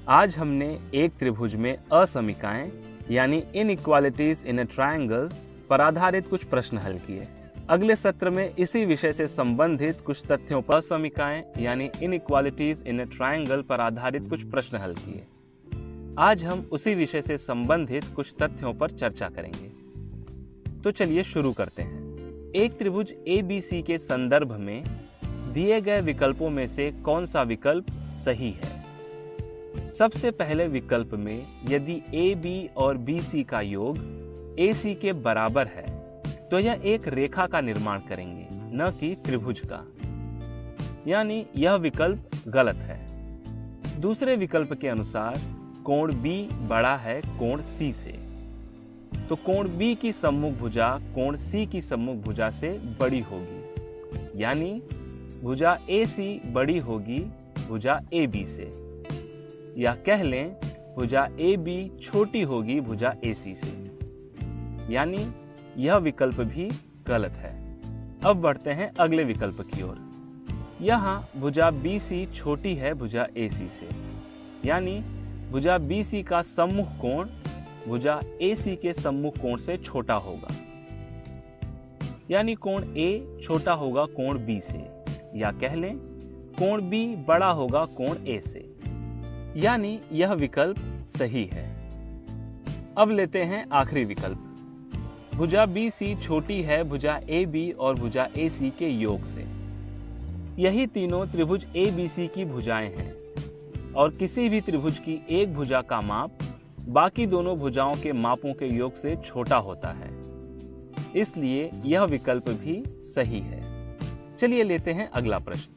आज हमने एक त्रिभुज में असमीकाएं यानी इनइक्वालिटीज इन अ ट्रायंगल पर आधारित कुछ प्रश्न हल किए। अगले सत्र में इसी विषय से संबंधित कुछ तथ्यों पर असमीकाएं यानी इनइक्वालिटीज इन अ ट्रायंगल पर आधारित कुछ प्रश्न हल किए। आज हम उसी विषय से संबंधित कुछ तथ्यों पर चर्चा करेंगे। तो चलिए शुरू करते हैं। एक त्रिभुज ABC के संदर्भ में दिए गए विकल्पों में से कौन सा विकल्प सही है? सबसे पहले विकल्प में यदि AB और BC का योग AC के बराबर है तो यह एक रेखा का निर्माण करेंगे, न कि त्रिभुज का, यानी यह विकल्प गलत है। दूसरे विकल्प के अनुसार कोण B बड़ा है कोण C से, तो कोण B की सम्मुख भुजा कोण C की सम्मुख भुजा से बड़ी होगी, यानी भुजा AC बड़ी होगी भुजा AB से, या कह लें भुजा AB छोटी होगी भुजा AC से, यानी यह विकल्प भी गलत है। अब बढ़ते हैं अगले विकल्प की ओर। यहाँ भुजा BC छोटी है भुजा AC से, यानी भुजा BC का सम्मुख कोण भुजा AC के सम्मुख कोण से छोटा होगा, यानी कोण A छोटा होगा कोण B से, या कह लें कोण B बड़ा होगा कोण A से, यानी यह विकल्प सही है। अब लेते हैं आखिरी विकल्प। भुजा BC छोटी है भुजा AB और भुजा AC के योग से। यही तीनों त्रिभुज ABC की भुजाएं हैं, और किसी भी त्रिभुज की एक भुजा का माप बाकी दोनों भुजाओं के मापों के योग से छोटा होता है, इसलिए यह विकल्प भी सही है। चलिए लेते हैं अगला प्रश्न।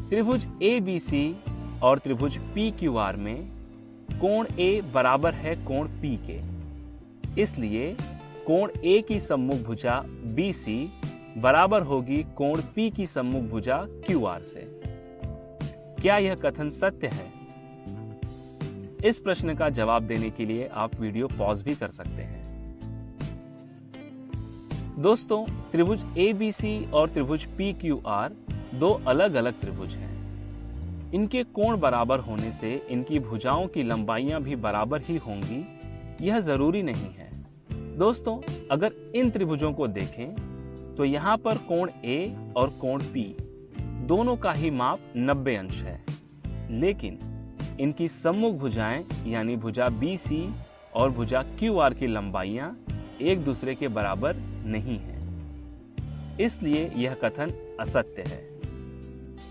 त्रिभुज ABC और त्रिभुज PQR में कोण A बराबर है कोण P के, इसलिए कोण A की सम्मुख भुजा BC बराबर होगी कोण P की सम्मुख भुजा QR से। क्या यह कथन सत्य है? इस प्रश्न का जवाब देने के लिए आप वीडियो पॉज भी कर सकते हैं। दोस्तों, त्रिभुज ABC और त्रिभुज PQR दो अलग अलग त्रिभुज हैं। इनके कोण बराबर होने से इनकी भुजाओं की लंबाइयां भी बराबर ही होंगी, यह जरूरी नहीं है। दोस्तों, अगर इन त्रिभुजों को देखें तो यहाँ पर कोण A और कोण P दोनों का ही माप 90 अंश है, लेकिन इनकी सम्मुख भुजाएं यानी भुजा BC और भुजा QR की लंबाइयां एक दूसरे के बराबर नहीं हैं, इसलिए यह कथन असत्य है।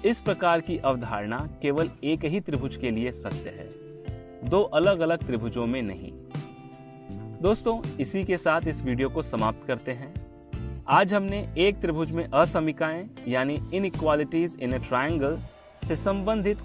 इस प्रकार की अवधारणा केवल एक ही त्रिभुज के लिए सत्य है, दो अलग अलग त्रिभुजों में नहीं। दोस्तों, इसी के साथ इस वीडियो को समाप्त करते हैं। आज हमने एक त्रिभुज में असमीकाएं यानी इनइक्वालिटीज इन ए ट्रायंगल से संबंधित